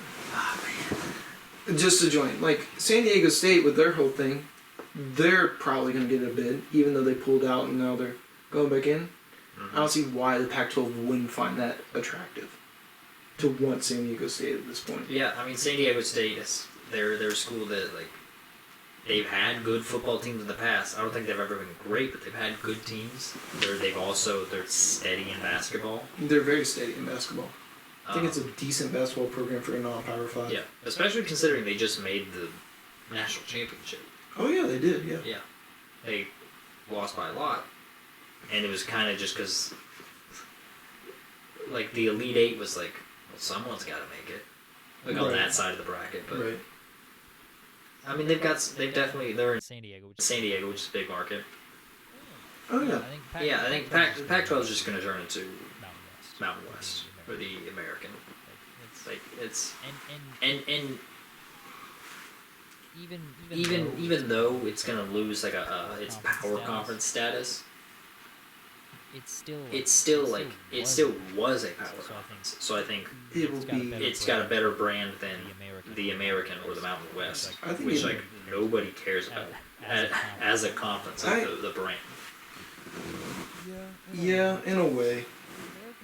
Just to join. Like, San Diego State, with their whole thing, they're probably going to get a bid, even though they pulled out and now they're going back in. I don't see why the Pac-12 wouldn't find that attractive to want San Diego State at this point. Yeah, I mean, San Diego State, they're a school that, like, they've had good football teams in the past. I don't think they've ever been great, but they've had good teams. They're steady in basketball. They're very steady in basketball. I think it's a decent basketball program for a non-Power 5. Yeah, especially considering they just made the national championship. Oh yeah, they did. Yeah. Yeah, they lost by a lot, and it was kind of just because, like, the Elite Eight was like, well, someone's got to make it, like on that side of the bracket. But right. I mean, they're in San Diego, which is a big market. Oh yeah. I think Pac-12 is just going to turn into Mountain West or the American. Like it's and even though it's going to lose like its power conference status, it still was a power conference. So I think it's got a better brand than the American or the Mountain West, which like nobody cares about as a conference, like the brand. Yeah, in a way.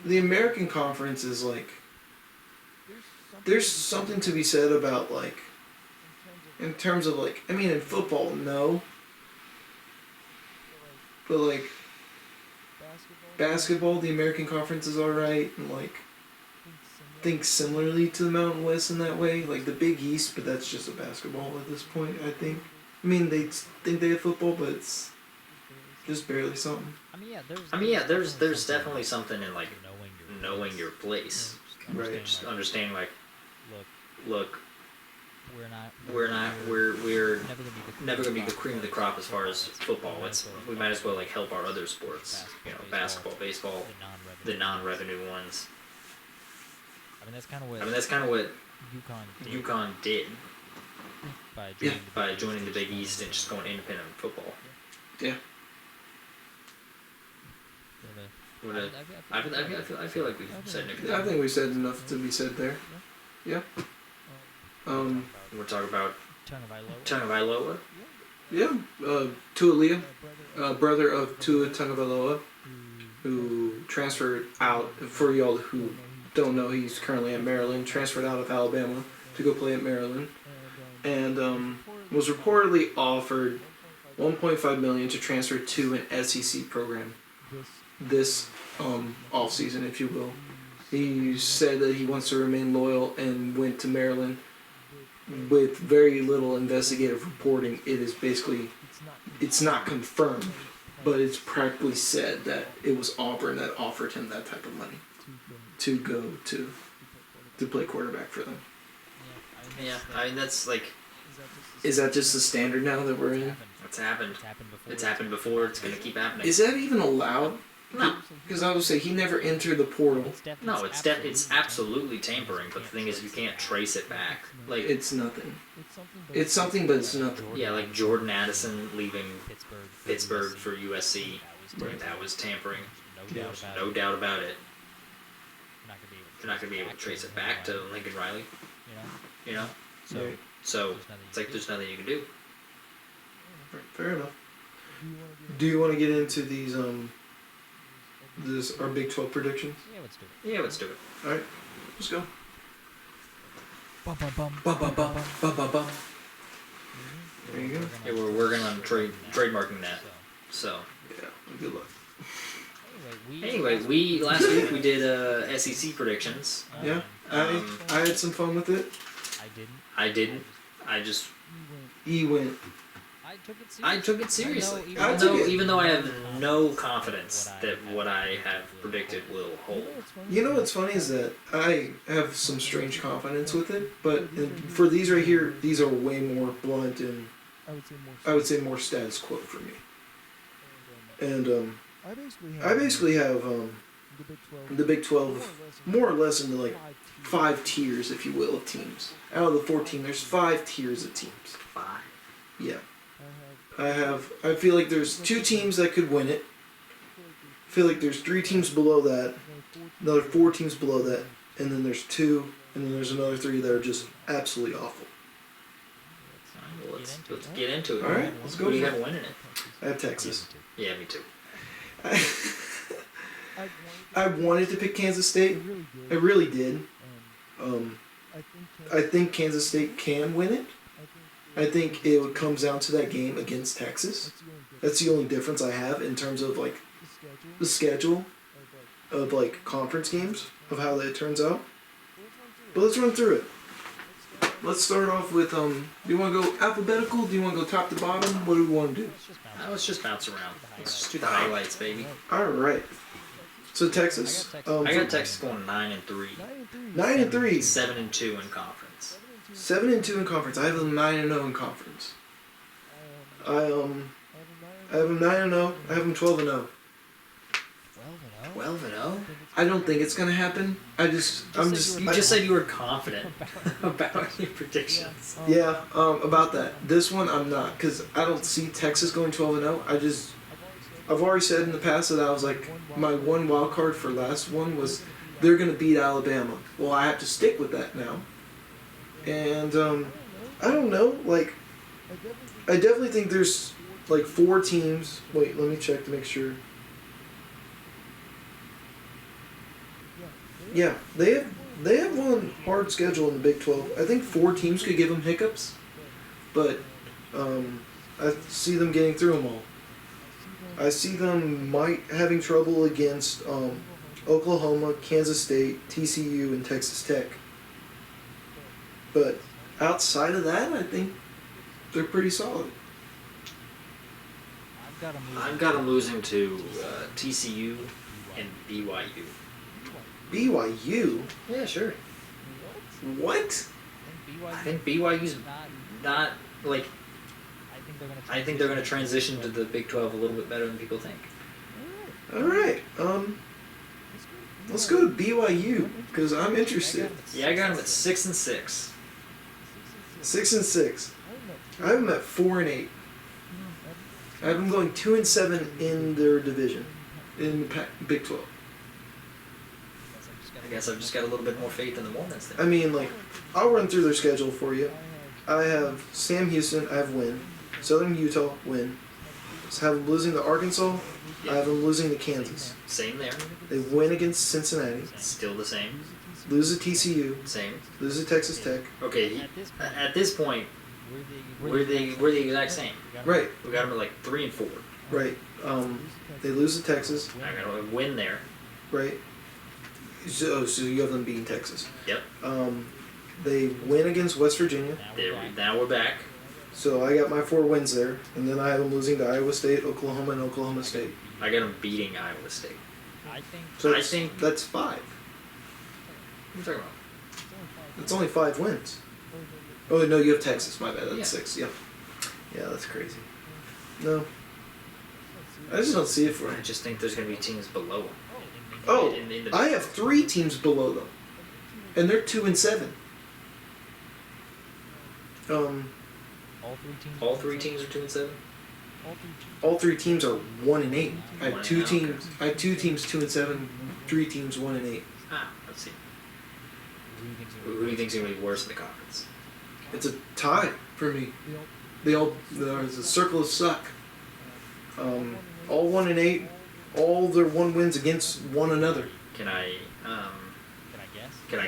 The American Conference is like, there's something to be said about like, in terms of like, I mean in football, no. But like, basketball, the American Conference is alright, and like, think similarly to the Mountain West in that way. Like the Big East, but that's just a basketball at this point, I think. I mean, they think they have football, but it's just barely something. I mean, yeah, there's definitely something in like knowing your place, right? Just understanding like, look, we're never gonna be the cream of the crop as far as football. We might as well like help our other sports, basketball, baseball, the non-revenue ones. I mean, that's kind of what UConn did by joining the Big East and just going independent football. Yeah. I feel like we've said everything. I think we said enough to be said there. Yeah. We're talking about Tagovailoa. Yeah. Tualia, brother of Tua Tagovailoa, who transferred out. For y'all who don't know, he's currently at Maryland. Transferred out of Alabama to go play at Maryland, and was reportedly offered $1.5 million to transfer to an SEC program this off season, if you will. He said that he wants to remain loyal and went to Maryland. With very little investigative reporting, it is basically, it's not confirmed, but it's practically said that it was Auburn that offered him that type of money to go to play quarterback for them. Yeah, I mean that's like. Is that just the standard now that we're in? It's happened. It's happened before. It's gonna keep happening. Is that even allowed? No. Because I would say he never entered the portal. No, it's absolutely tampering. But the thing is, you can't trace it back. Like it's nothing. It's something, but it's nothing. Yeah, like Jordan Addison leaving Pittsburgh for USC. Right. That was tampering. No doubt about it. You're not gonna be able to trace it back to Lincoln Riley. You know. So it's like there's nothing you can do. Right, fair enough. Do you want to get into these our Big 12 predictions? Yeah, let's do it. All right, let's go. Bum, bum, bum. Bum, bum, bum, bum, bum, bum. There you go. Yeah, we're working on trademarking that. So. Yeah. Good luck. Anyway, last week we did SEC predictions. Yeah. I had some fun with it. I didn't. I just He went. I took it seriously. Even though I have no confidence that what I have predicted will hold. You know what's funny is that I have some strange confidence with it, but for these right here, these are way more blunt and I would say more status quo for me. And I basically have the Big 12 more or less into like 5 tiers, if you will, of teams. Out of the 14, there's 5 tiers of teams. 5. Yeah. I feel like there's 2 teams that could win it. I feel like there's 3 teams below that, another 4 teams below that, and then there's 2, and then there's another 3 that are just absolutely awful. Well, let's get into it. All right, let's go. Who do you have winning it? I have Texas. Yeah, me too. I wanted to pick Kansas State. I really did. I think Kansas State can win it. I think it comes down to that game against Texas. That's the only difference I have in terms of like the schedule of like conference games of how that turns out. But let's run through it. Let's start off with do you want to go alphabetical? Do you want to go top to bottom? What do we want to do? Let's just bounce around. Let's just do the highlights, baby. All right. So Texas. I got Texas going 9-3. 9-3. 7-2 in conference. 7-2 in conference. I have them 9-0 in conference. I have them 9-0. I have them 12-0. 12-0? I don't think it's gonna happen. You just said you were confident about your predictions. Yeah, about that. This one I'm not, because I don't see Texas going 12-0. I've already said in the past that I was like, my one wild card for last one was they're gonna beat Alabama. Well, I have to stick with that now. And I don't know, like, I definitely think there's like 4 teams. Wait, let me check to make sure. Yeah, they have one hard schedule in the Big 12. I think 4 teams could give them hiccups, but I see them getting through them all. I see them having trouble against Oklahoma, Kansas State, TCU, and Texas Tech. But outside of that, I think they're pretty solid. I've got them losing to TCU and BYU. BYU? Yeah, sure. What? I think BYU's not, like, I think they're going to transition to the Big 12 a little bit better than people think. Alright, let's go to BYU, because I'm interested. Yeah, I got them at 6-6. 6-6. I have them at 4-8. I have them going 2-7 in their division, in the Big 12. I guess I've just got a little bit more faith in the Mormons then. I mean, like, I'll run through their schedule for you. I have Sam Houston, I have win. Southern Utah, win. I have them losing to Arkansas. Yeah. I have them losing to Kansas. Same there. They win against Cincinnati. Still the same. Lose to TCU. Same. Lose to Texas Tech. Okay, at this point, we're the exact same. Right. We got them at like 3-4. Right. They lose to Texas. I got a win there. Right. So you have them beating Texas. Yep. They win against West Virginia. Now we're back. So I got my 4 wins there, and then I have them losing to Iowa State, Oklahoma, and Oklahoma State. I got them beating Iowa State. So I think that's 5. What are you talking about? That's only 5 wins. Oh no, you have Texas. My bad. That's Yeah. 6. Yep. Yeah, that's crazy. No, I just don't see it for I him. just think there's going to be teams below them. Oh, In the- I have 3 teams below them, and they're 2-7. All 3 teams are 2-7. All 3 teams are 1-8. I had 2 1-8, teams. I had 2 teams 2-7, 3 teams 1-8. Let's see. Who do you think's going to be worse in the conference? It's a tie for me. There's a circle of suck. All 1-8. All their 1 wins against one another. Can I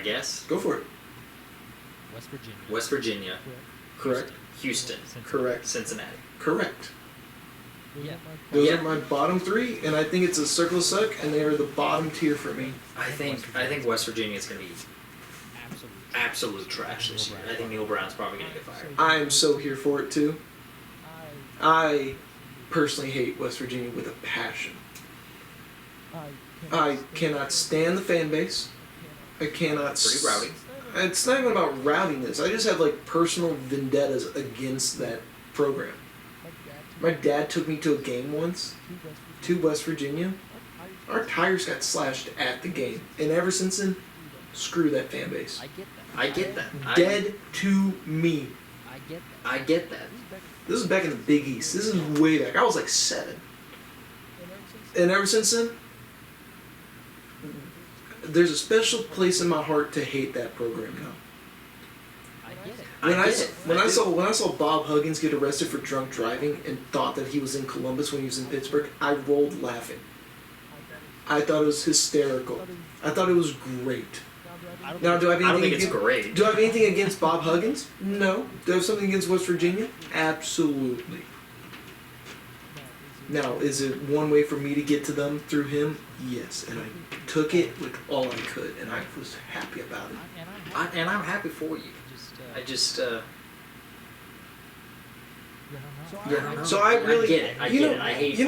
guess? Go for it. West Virginia. Correct. Houston. Correct. Cincinnati. Correct. Yeah. Those Yeah. are my bottom 3, and I think it's a circle of suck, and they are the bottom tier for me. I think West Virginia is going to be absolute trash this year. I think Neil Brown's probably going to get fired. I'm so here for it too. I personally hate West Virginia with a passion. I cannot stand the fan base. I cannot. Pretty rowdy. It's not even about rowdiness. I just have like personal vendettas against that program. My dad took me to a game once, to West Virginia. Our tires got slashed at the game, and ever since then, screw that fan base. I get that. Dead to me. I get that. This is back in the Big East. This is way back. I was like 7. And ever since then, there's a special place in my heart to hate that program now. When I saw Bob Huggins get arrested for drunk driving and thought that he was in Columbus when he was in Pittsburgh, I rolled laughing. I thought it was hysterical. I thought it was great. Now, do I have anything I don't think it's great. Do I have anything against Bob Huggins? No. Do I have something against West Virginia? Absolutely. Now, is it one way for me to get to them through him? Yes, and I took it with all I could, and I was happy about it. And I'm happy for you. I just, So I really, I get it. I get it. I hate.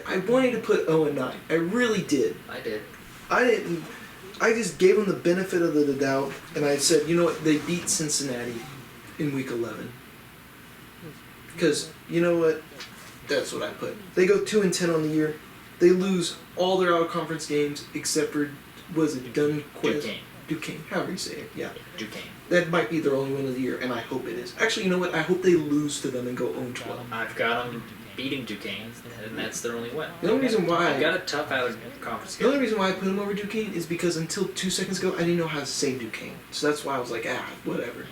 I wanted to put 0-9. I really did. I did. I didn't. I just gave them the benefit of the doubt, and I said, you know what? They beat Cincinnati in Week 11. Because you know what? That's what I put. They go 2-10 on the year. They lose all their out-of-conference games except for Duquesne. However you say it. Yeah. Duquesne. That might be their only win of the year, and I hope it is. Actually, you know what? I hope they lose to them and go 0-12. I've got them beating Duquesne, and that's their only win. The only reason why I've got a tough out-of-conference The game. only reason why I put him over Duquesne is because until 2 seconds ago, I didn't know how to say Duquesne. So that's why I was like, whatever.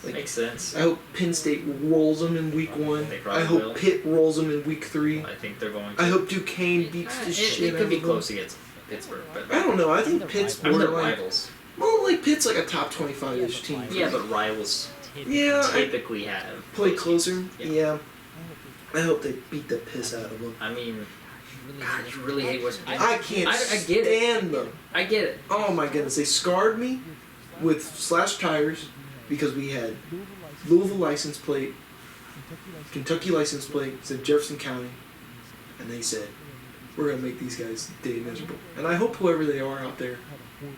Makes sense. I hope Penn State rolls them in Week 1. They probably I hope will. Pitt rolls them in Week 3. I think they're going to. I hope Duquesne beats the shit It out could of be them. close against Pittsburgh, but I don't know. I think Pitt's I mean, they're borderline. rivals. Well, like Pitt's like a top 25-ish team. Yeah, but rivals Yeah, I typically have play close closer. games. Yeah. I hope they beat the piss out of them. I mean, God, you really hate West Virginia. I can't I get it. stand them. I get it. Oh my goodness, they scarred me with slashed tires because we had Louisville license plate, Kentucky license plate, said Jefferson County, and they said, we're going to make these guys' day miserable. And I hope whoever they are out there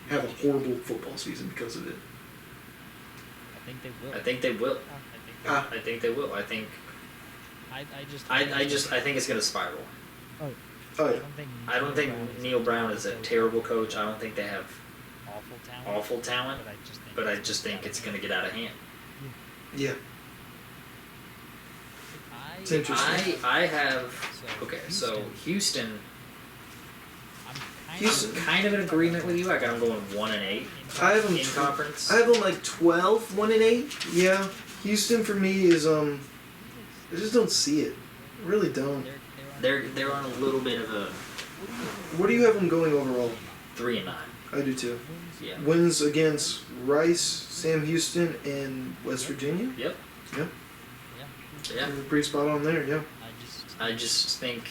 have a horrible football season because of it. I think they will. I think they will. I think it's gonna spiral. Oh yeah. I don't think Neil Brown is a terrible coach. I don't think they have awful talent, but I just think it's gonna get out of hand. Yeah. It's interesting. I have so Houston. I'm kind of in agreement with you. I got them going 1-8. I have them in conference. I have them like 12, 1-8. Yeah. Houston for me is I just don't see it. I really don't. They're on a little bit of a What do you have them going overall? 3-9. I do too. Yeah. Wins against Rice, Sam Houston, and West Virginia. Yep. Yep. Yeah. They're pretty spot on there. Yeah. I just think.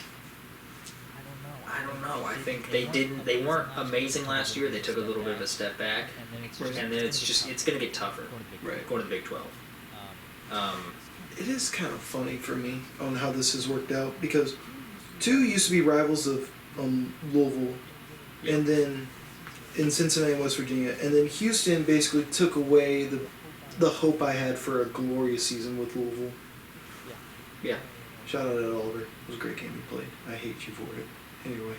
I don't know. I think they weren't amazing last year. They took a little bit of a step back, and then it's going to get tougher. Right. Going to the Big 12. It is kind of funny for me on how this has worked out because 2 used to be rivals of Louisville, Yep. and then in Cincinnati and West Virginia, and then Houston basically took away the hope I had for a glorious season with Louisville. Yeah. Shout out to Oliver. It was a great game you played. I hate you for it. Anyway,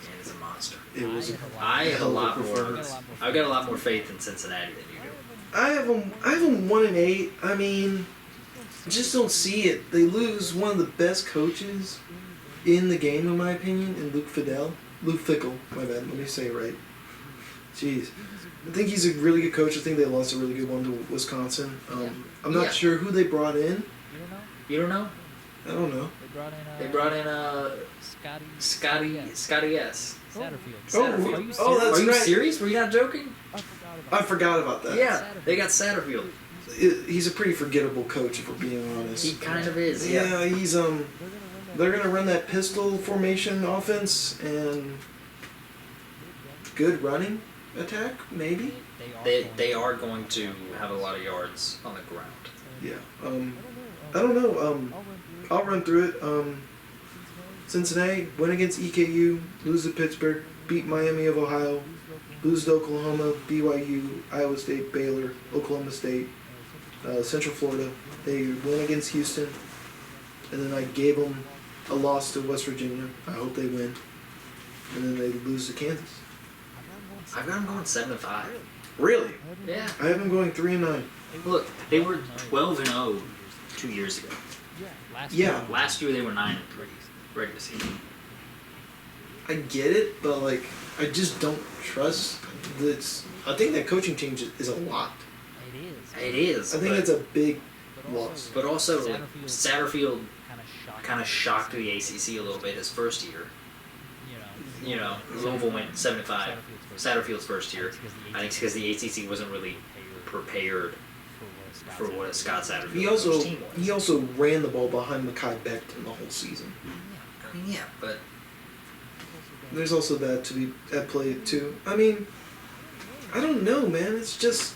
Man, he's a monster. it was. I have a lot more. performance. I've got a lot more faith in Cincinnati than you do. I have them 1-8. I mean, I just don't see it. They lose one of the best coaches in the game, in my opinion, in Luke Fickell. My bad. Let me say it right. Jeez. I think he's a really good coach. I think they lost a really good one to Wisconsin. I'm not sure who they brought in. You don't know? I don't know. They brought in Scotty S. Satterfield. Oh, that's Are you right. serious? Were you not joking? I forgot about that. Yeah, they got Satterfield. He's a pretty forgettable coach, if we're being honest. He kind of is. Yeah, he's they're gonna run that pistol formation offense and good running. attack, maybe. They are going to have a lot of yards on the ground. Yeah. I don't know. I'll run through it. Cincinnati win against EKU, lose to Pittsburgh, beat Miami of Ohio, lose to Oklahoma, BYU, Iowa State, Baylor, Oklahoma State, Central Florida. They win against Houston, and then I gave them a loss to West Virginia. I hope they win, and then they lose to Kansas. I've got them going 7-5. Really? Yeah. I have them going 3-9. Look, they were 12-0 2 years ago. Yeah. Last year they were 9-3 regular season. I get it, but like I just don't trust this. I think that coaching change is a lot. It is. I think it's a big loss. But also, like, Satterfield kind of shocked the ACC a little bit his first year. You know, Louisville went 7-5. Satterfield's first year. I think it's because the ACC wasn't really prepared for what a Scott Satterfield team was. He also ran the ball behind Mekhi Becton the whole season. I mean, yeah, but There's also that to be at play too. I mean, I don't know, man. It's just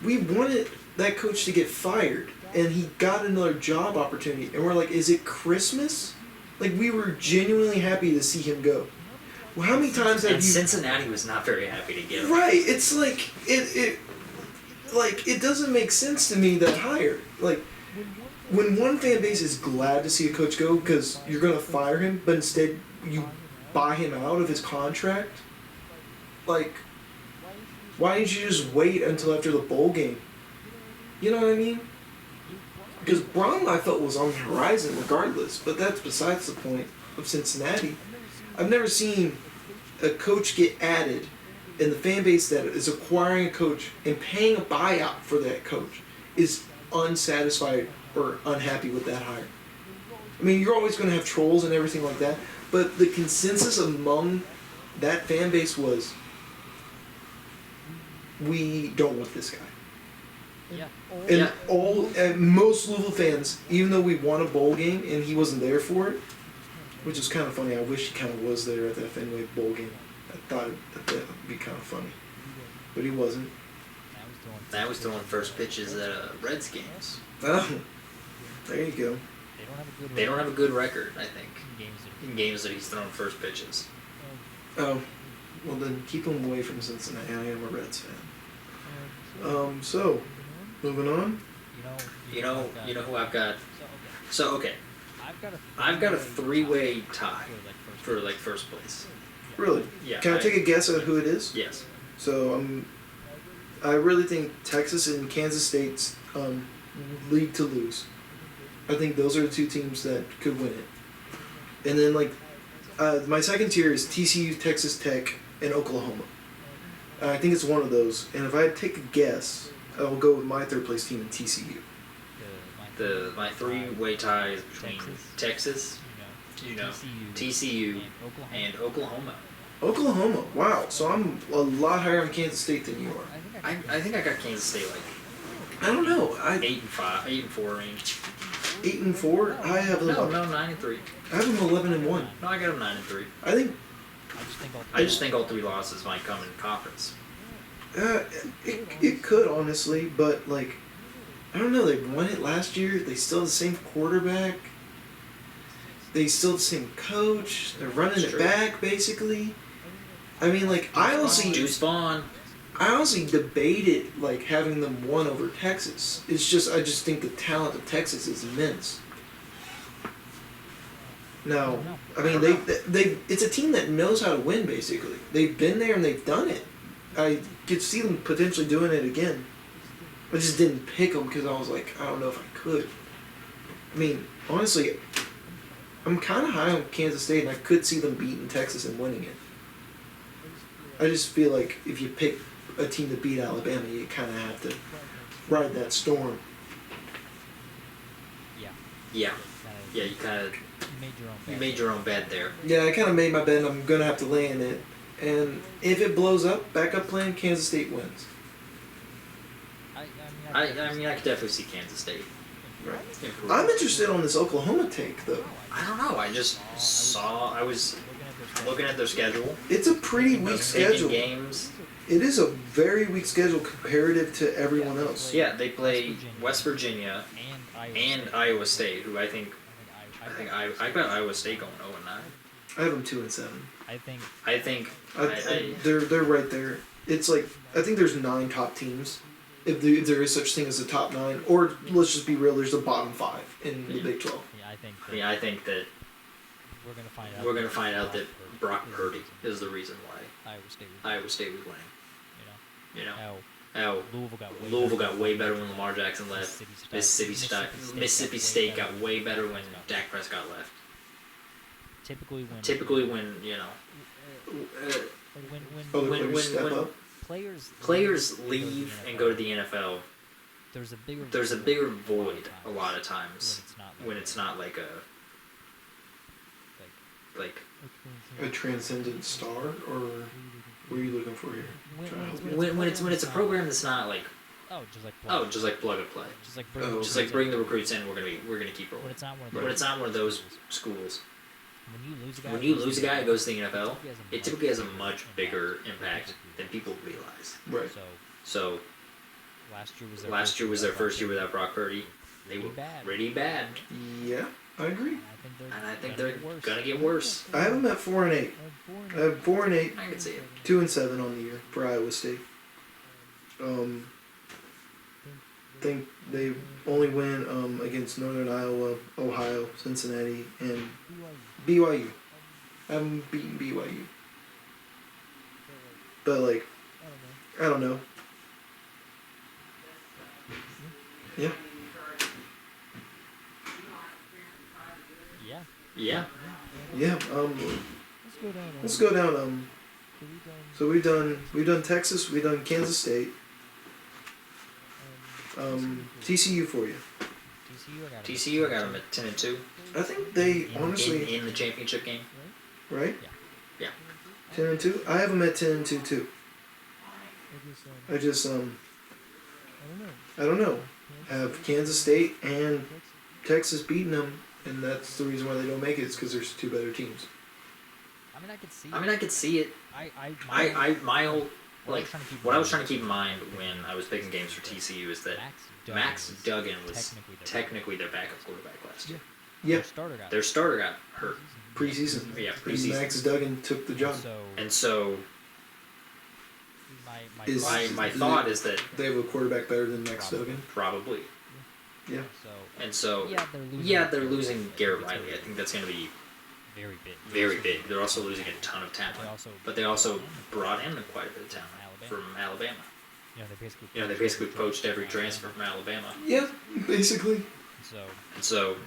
we wanted that coach to get fired, and he got another job opportunity, and we're like, is it Christmas? Like, we were genuinely happy to see him go. Well, how many times have you? Cincinnati was not very happy to get him. Right. It's like it doesn't make sense to me that hire. Like, when one fan base is glad to see a coach go because you're gonna fire him, but instead you buy him out of his contract. Like, why didn't you just wait until after the bowl game? You know what I mean? Because Braun, I felt, was on the horizon regardless, but that's besides the point of Cincinnati. I've never seen a coach get added and the fan base that is acquiring a coach and paying a buyout for that coach is unsatisfied or unhappy with that hire. I mean, you're always going to have trolls and everything like that, but the consensus among that fan base was, we don't want this guy. Yeah. And most Louisville fans, even though we won a bowl game and he wasn't there for it, which is kind of funny. I wish he kind of was there at that Fenway bowl game. I thought that would be kind of funny, but he wasn't. That was throwing first pitches at Reds games. Oh, there you go. They don't have a good record, I think, in games that he's thrown first pitches. Oh, well then keep him away from Cincinnati. I am a Reds fan. So, moving on. You know who I've got. So okay, I've got a three-way tie for like first place. Really? Yeah. Can I take a guess at who it is? Yes. So I really think Texas and Kansas State's league to lose. I think those are the two teams that could win it. And then my second tier is TCU, Texas Tech, and Oklahoma. I think it's one of those. And if I had to take a guess, I will go with my third place team in TCU. My three-way tie is between Texas, TCU, and Oklahoma. Oklahoma, wow. So I'm a lot higher on Kansas State than you are. I think I got Kansas State I don't know. 8 and 4 range. 8-4. I have them. No, 9-3. I have them 11-1. No, I got them 9-3. I just think all three losses might come in conference. It could honestly, but I don't know. They won it last year. They still have the same quarterback. They still have the same coach. They're running it back basically. I mean, I honestly Deuce Vaughn. I honestly debated having them won over Texas. It's just I just think the talent of Texas is immense. No, I mean they it's a team that knows how to win basically. They've been there and they've done it. I could see them potentially doing it again. I just didn't pick them because I was like, I don't know if I could. I mean, honestly, I'm kind of high on Kansas State and I could see them beating Texas and winning it. I just feel like if you pick a team to beat Alabama, you kind of have to ride that storm. Yeah, you kind of made your own bed there. Yeah, I kind of made my bed and I'm going to have to lay in it. And if it blows up, backup plan, Kansas State wins. I mean, I could definitely see Kansas State. Right. Improve. I'm interested on this Oklahoma take, though. I don't know. I was looking at their schedule. It's a pretty weak schedule. Games. It is a very weak schedule comparative to everyone else. Yeah, they play West Virginia and Iowa State, who I think I got Iowa State going 0-9. I have them 2-7. I think I think They're right there. It's like I think there's 9 top teams, if there is such thing as a top 9, or let's just be real, there's a bottom 5 in the Big 12. yeah, I think that we're gonna find out that Brock Purdy is the reason why Iowa State was winning. You know, how how Louisville got way better when Lamar Jackson left. Mississippi State got way better when Dak Prescott left. Typically when you know When step up. players leave and go to the NFL, there's a bigger void a lot of times when it's not like a A transcendent star, or what are you looking for here? when it's a program that's not like just like plug and play, just like bring the recruits in, we're gonna keep rolling. But it's not one of those schools. When you lose a guy who goes to the NFL, it typically has a much bigger impact than people realize. Right. So last year was their first year without Brock Purdy. They were pretty bad, Yeah, I agree. and I think they're gonna get worse. I have them at 4-8. I have 4-8, I can see it. 2-7 on the year for Iowa State. Think they only win against Northern Iowa, Ohio, Cincinnati, and BYU. I haven't beaten BYU. But like, I don't know. Yeah. Yeah. Yeah. Let's go down. So we've done Texas, we've done Kansas State. TCU for you. TCU, I got them at 10-2 I think they honestly in the championship game. right. Yeah. 10-2. I have them at 10-2 too. I just I don't know. Have Kansas State and Texas beating them, and that's the reason why they don't make it. Is because there's 2 better teams. I mean, I could see it. My whole like what I was trying to keep in mind when I was picking games for TCU is that Max Duggan was technically their backup quarterback last year. Yeah. Their starter got hurt Preseason. Yeah, And preseason. Max Duggan took the job. And so Is- my thought is that They have a quarterback better than Max Duggan. probably. Yeah. And so they're losing Garrett Riley. I think that's going to be very big. They're also losing a ton of talent, but they also brought in quite a bit of talent from Alabama. They basically poached every transfer from Alabama. Yeah, basically. And so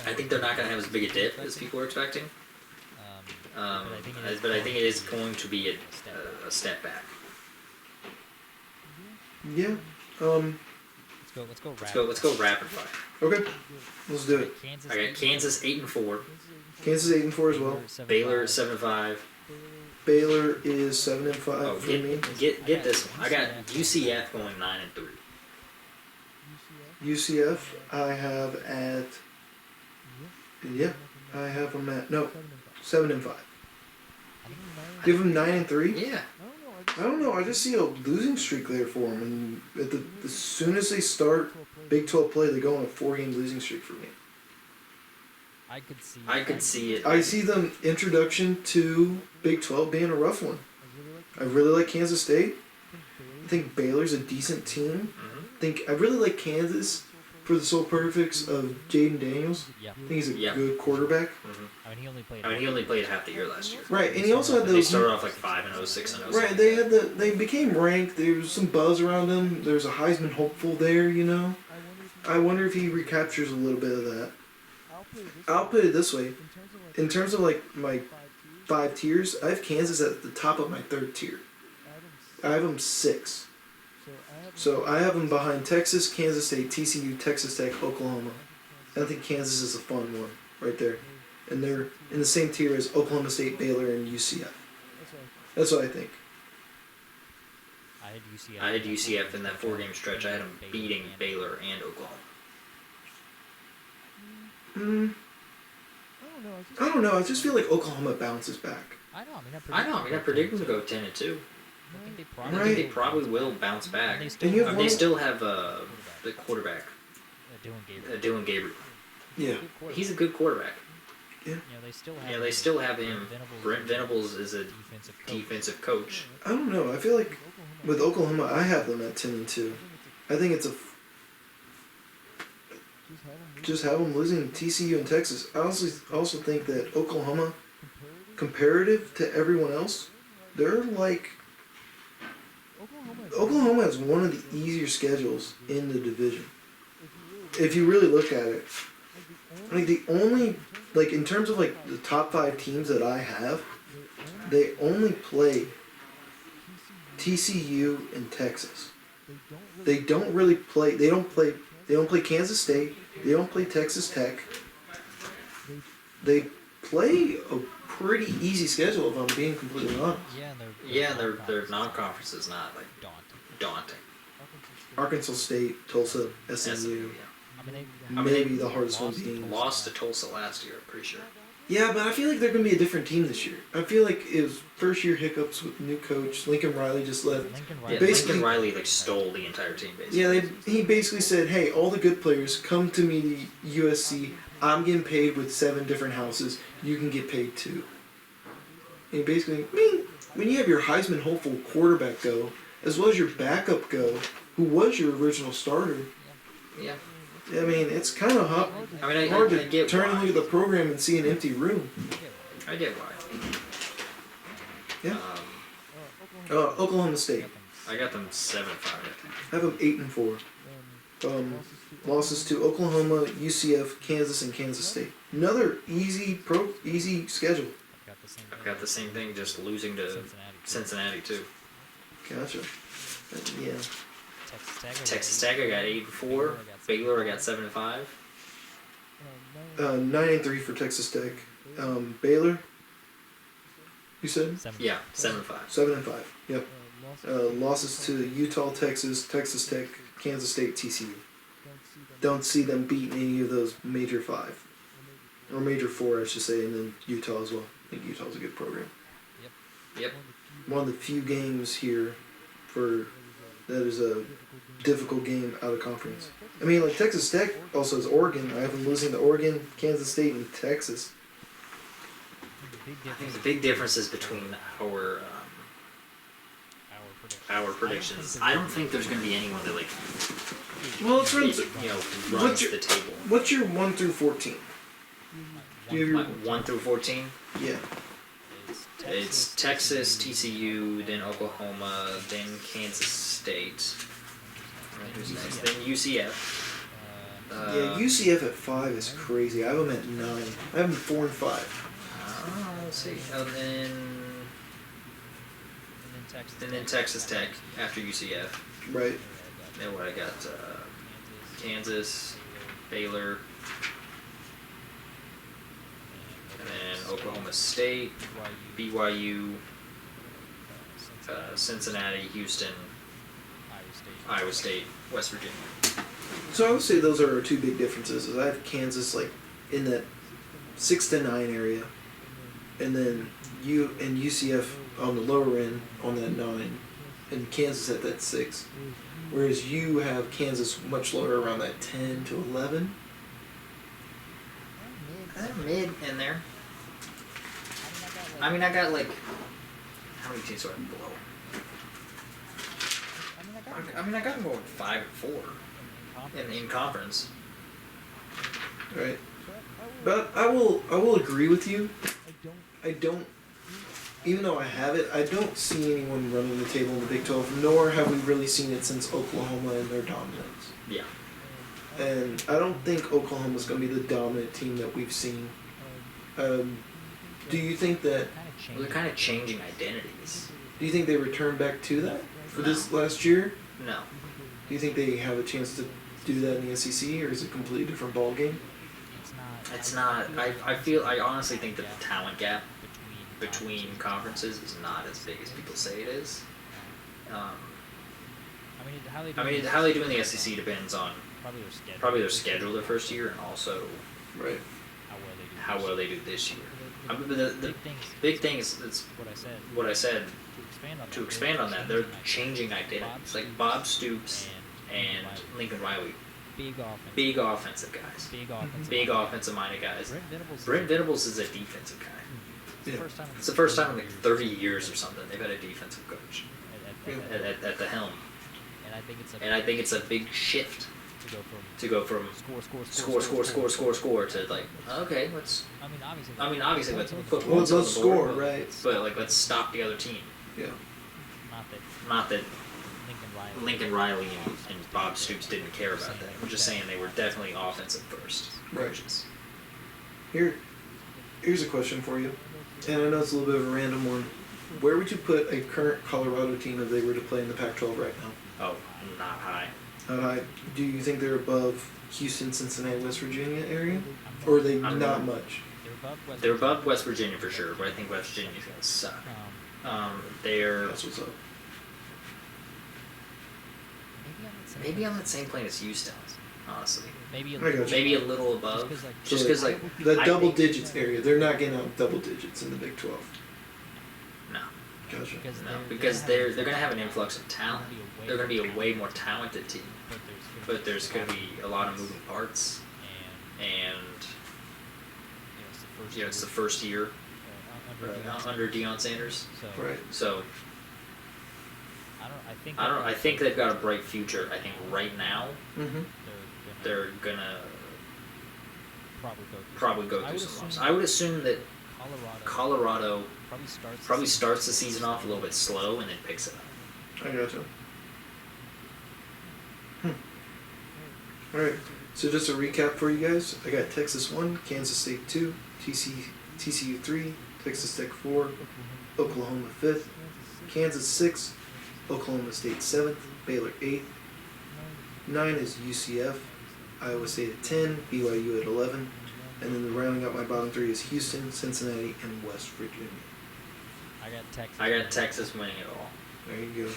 I think they're not going to have as big a dip as people are expecting. But I think it is going to be a step back. Yeah. Let's go rapid fire. Okay. Let's do it. I got Kansas 8-4, Kansas 8-4 as well. Baylor 7-5. Baylor is 7-5 Oh, for me. get this one. I got UCF going 9-3. UCF, I have at. Yeah, I have them at 7-5. Give them 9-3. Yeah. I don't know. I just see a losing streak there for them, and as soon as they start Big 12 play, they go on a 4-game losing streak for me. I could see it. I see them introduction to Big 12 being a rough one. I really like Kansas State. I think Baylor's a decent team. I really like Kansas for the sole purpose of Jaden Daniels. I think he's a good quarterback. I mean, he only played half the year last year. Right, and he also had They those. started off like 5-0, 6-0. Right, they became ranked. There was some buzz around him. There's a Heisman hopeful there, you know. I wonder if he recaptures a little bit of that. I'll put it this way: in terms of like my 5 tiers, I have Kansas at the top of my 3rd tier. I have them 6. So I have them behind Texas, Kansas State, TCU, Texas Tech, Oklahoma. I think Kansas is a fun one right there. And they're in the same tier as Oklahoma State, Baylor, and UCF. That's what I think. I had UCF in that 4-game stretch. I had them beating Baylor and Oklahoma. I don't know. I just feel like Oklahoma bounces back. I know. I mean, I predict them to go 10-2. I think they I probably. think they probably will bounce back. And they And still, you have have They one- still have the quarterback, Dylan Gabriel. Dylan Gabriel. Yeah. Good quarterback. He's a good quarterback. You know, they still have. Yeah, they still have him. Brent Venables is a defensive defensive coach. I don't know. I feel like with Oklahoma, I have them at 10-2. I think it's just have them losing TCU and Texas. I also think that Oklahoma, comparative to everyone else, they're like Oklahoma has one of the easier schedules in the division. If you really look at it, like the only in terms of like the top 5 teams that I have, they only play TCU and Texas. They don't really play. They don't play Kansas State. They don't play Texas Tech. They play a pretty easy schedule, if I'm being completely honest. Yeah, Their non-conference is not like daunting. Arkansas State, Tulsa, SMU. Maybe the hardest one being Lost to Tulsa last year, I'm pretty sure. Yeah, but I feel like they're going to be a different team this year. I feel like it was first year hiccups with new coach. Lincoln Riley just left. Yeah, Basically- Lincoln Riley like stole the entire team basically. Yeah, he basically said, hey, all the good players, come to me to USC. I'm getting paid with 7 different houses. You can get paid too. And basically, when you have your Heisman hopeful quarterback go, as well as your backup go, who was your original starter, Yeah. I mean, it's kind of hard, I mean, I to get turn and why. look at the program and see an empty room. I get why. Yeah. Um, Oklahoma State. I got them 7-5. I have them 8-4. Losses to Oklahoma, UCF, Kansas, and Kansas State. Another easy schedule. I've got the same thing, just losing to Cincinnati too. Gotcha. Yeah. Texas Tech, I got 8-4. Baylor, I got 7-5. 9-3 for Texas Tech. Baylor. You said Yeah, 7-5. 7-5. Yep. Losses to Utah, Texas, Texas Tech, Kansas State, TCU. Don't see them beating any of those major 5, or major 4, I should say, and then Utah as well. I think Utah's a good program. Yep. One of the few games here that is a difficult game out of conference. I mean, like Texas Tech also has Oregon. I have them losing to Oregon, Kansas State, and Texas. I think the big difference is between our predictions. I don't think there's going to be anyone that Well, let's run. runs the table. What's your 1 through 14? Do you have your 1 through 14. yeah? It's Texas, TCU, then Oklahoma, then Kansas State. Who's next? Then UCF. Yeah, UCF at 5 is crazy. I have them at 9. I have them 4 and 5. Let's see. And then Texas Tech after UCF. Right. Then what I got? Kansas, Baylor, and then Oklahoma State, BYU, Cincinnati, Houston, Iowa State, West Virginia. So I would say those are our 2 big differences. Is I have Kansas in that 6 to 9 area, and then UCF on the lower end on that 9, and Kansas at that 6. Whereas you have Kansas much lower around that 10 to 11. Mid in there. I mean, I got how many teams do I have below? I got them going 5-4 in conference. Right. But I will agree with you. I don't, even though I have it, I don't see anyone running the table in the Big 12, nor have we really seen it since Oklahoma and their dominance. Yeah. And I don't think Oklahoma's going to be the dominant team that we've seen. Do you think that, Well, they're kind of changing identities. do you think they return back to that for this last year? No. Do you think they have a chance to do that in the SEC, or is it a completely different ball game? It's not. I honestly think that the talent gap between conferences is not as big as people say it is. I mean, how they do in the SEC depends on probably their schedule their first year, and also Right. how well they do this year. But the big thing is it's what I said. what I said. To expand on that, They're changing identities. Like Bob Stoops and Lincoln Riley, big offensive guys, guys, big offensive minded guys. Brent Venables is a defensive guy. Yeah. It's the first time in like 30 years or something they've had a defensive coach at the helm. And I think it's a big shift to go from score to like, okay, let's. I mean, obviously, let's put Well, points on the let's score, board, right? but like, let's stop the other team. Yeah. Not that Lincoln Riley and Bob Stoops didn't care about that. I'm just saying they were definitely offensive first Right. coaches. Here's a question for you, and I know it's a little bit of a random one. Where would you put a current Colorado team if they were to play in the Pac-12 right now? Oh, not high. How high? Do you think they're above Houston, Cincinnati, West Virginia area, or are they I don't not know. much? They're above West Virginia for sure, but I think West Virginia's gonna suck. They're That's what's up. maybe on that same plane as Houston, honestly. Maybe I got you. Maybe a little above, just because like The I double think- digits area, they're not getting out double digits in the Big 12. no, Gotcha. because they're gonna have an influx of talent. They're gonna be a way more talented team, but there's gonna be a lot of moving parts, and it's the first year under Deion Sanders, Right. so I think they've got a bright future. I think right now Mm-hmm. they're gonna probably go through some lumps. I would assume that Colorado probably starts the season off a little bit slow and then picks it up. I gotcha. Alright, so just a recap for you guys. I got Texas 1, Kansas State 2, TCU 3, Texas Tech 4, Oklahoma 5th, Kansas 6, Oklahoma State 7th, Baylor 8th, 9 is UCF, Iowa State at 10, BYU at 11, and then rounding out my bottom 3 is Houston, Cincinnati, and West Virginia. I got Texas winning it all. There you go.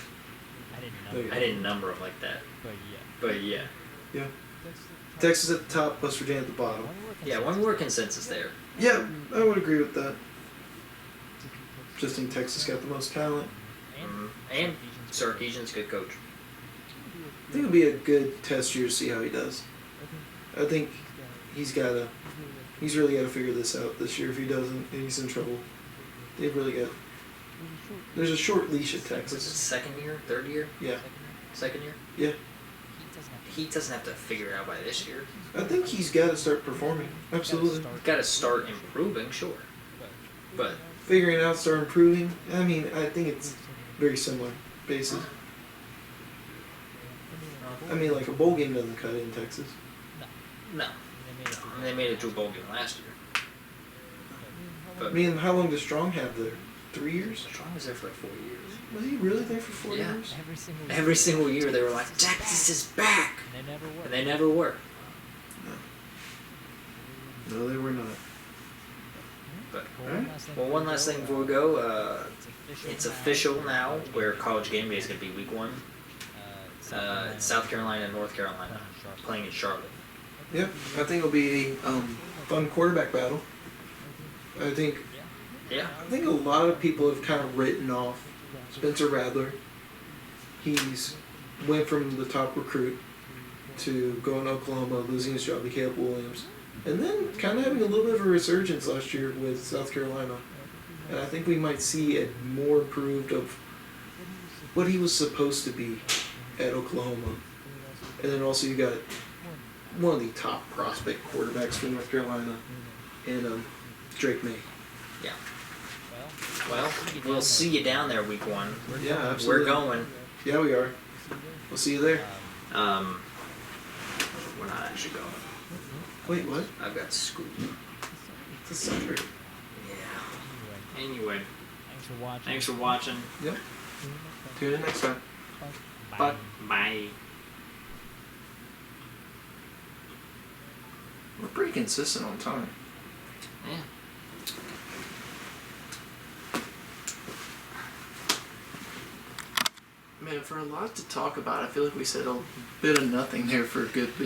I didn't number them like that, but yeah. Yeah. Texas at the top, West Virginia at the bottom. Yeah, one more consensus there. Yeah, I would agree with that. Just think Texas got the most talent. And Sarkisian's a good coach. I think it'll be a good test year to see how he does. I think he's really got to figure this out this year. If he doesn't, he's in trouble. They've really got. There's a short leash at Was it Texas. second year, third year, Yeah, second year? yeah. He doesn't have to figure it out by this year. I think he's got to start performing. Absolutely. He's got to start improving, sure, but Figuring out, start improving. I mean, I think it's very similar basis. I mean, like a bowl game doesn't cut it in Texas. no. They made it to a bowl game last year. I But mean, how long does Strong have there? 3 years? Strong was there for like 4 years. Was he really there for 4 Yeah. years? Every single year they were like, Texas is back, and they never were. No, they were not. But Alright. well, one last thing before we go. It's official now where College Game Day is going to be week 1. It's South Carolina and North Carolina playing in Charlotte. Yep, I think it'll be a fun quarterback battle. I think Yeah. a lot of people have kind of written off Spencer Rattler. He's went from the top recruit to going to Oklahoma, losing his job to Caleb Williams, and then kind of having a little bit of a resurgence last year with South Carolina. And I think we might see a more improved of what he was supposed to be at Oklahoma. And then also you got one of the top prospect quarterbacks for North Carolina and Drake May. Yeah. Well, we'll see you down there week 1. Yeah, absolutely. We're going. Yeah, we are. We'll see you there. We're not actually going. Wait, what? I've got school. It's a Saturday. Yeah. Anyway, Thanks for watching. Yep. Tune in next time. Bye. bye. We're pretty consistent on time. Yeah. Man, for a lot to talk about, I feel like we said a bit of nothing there for a good bit.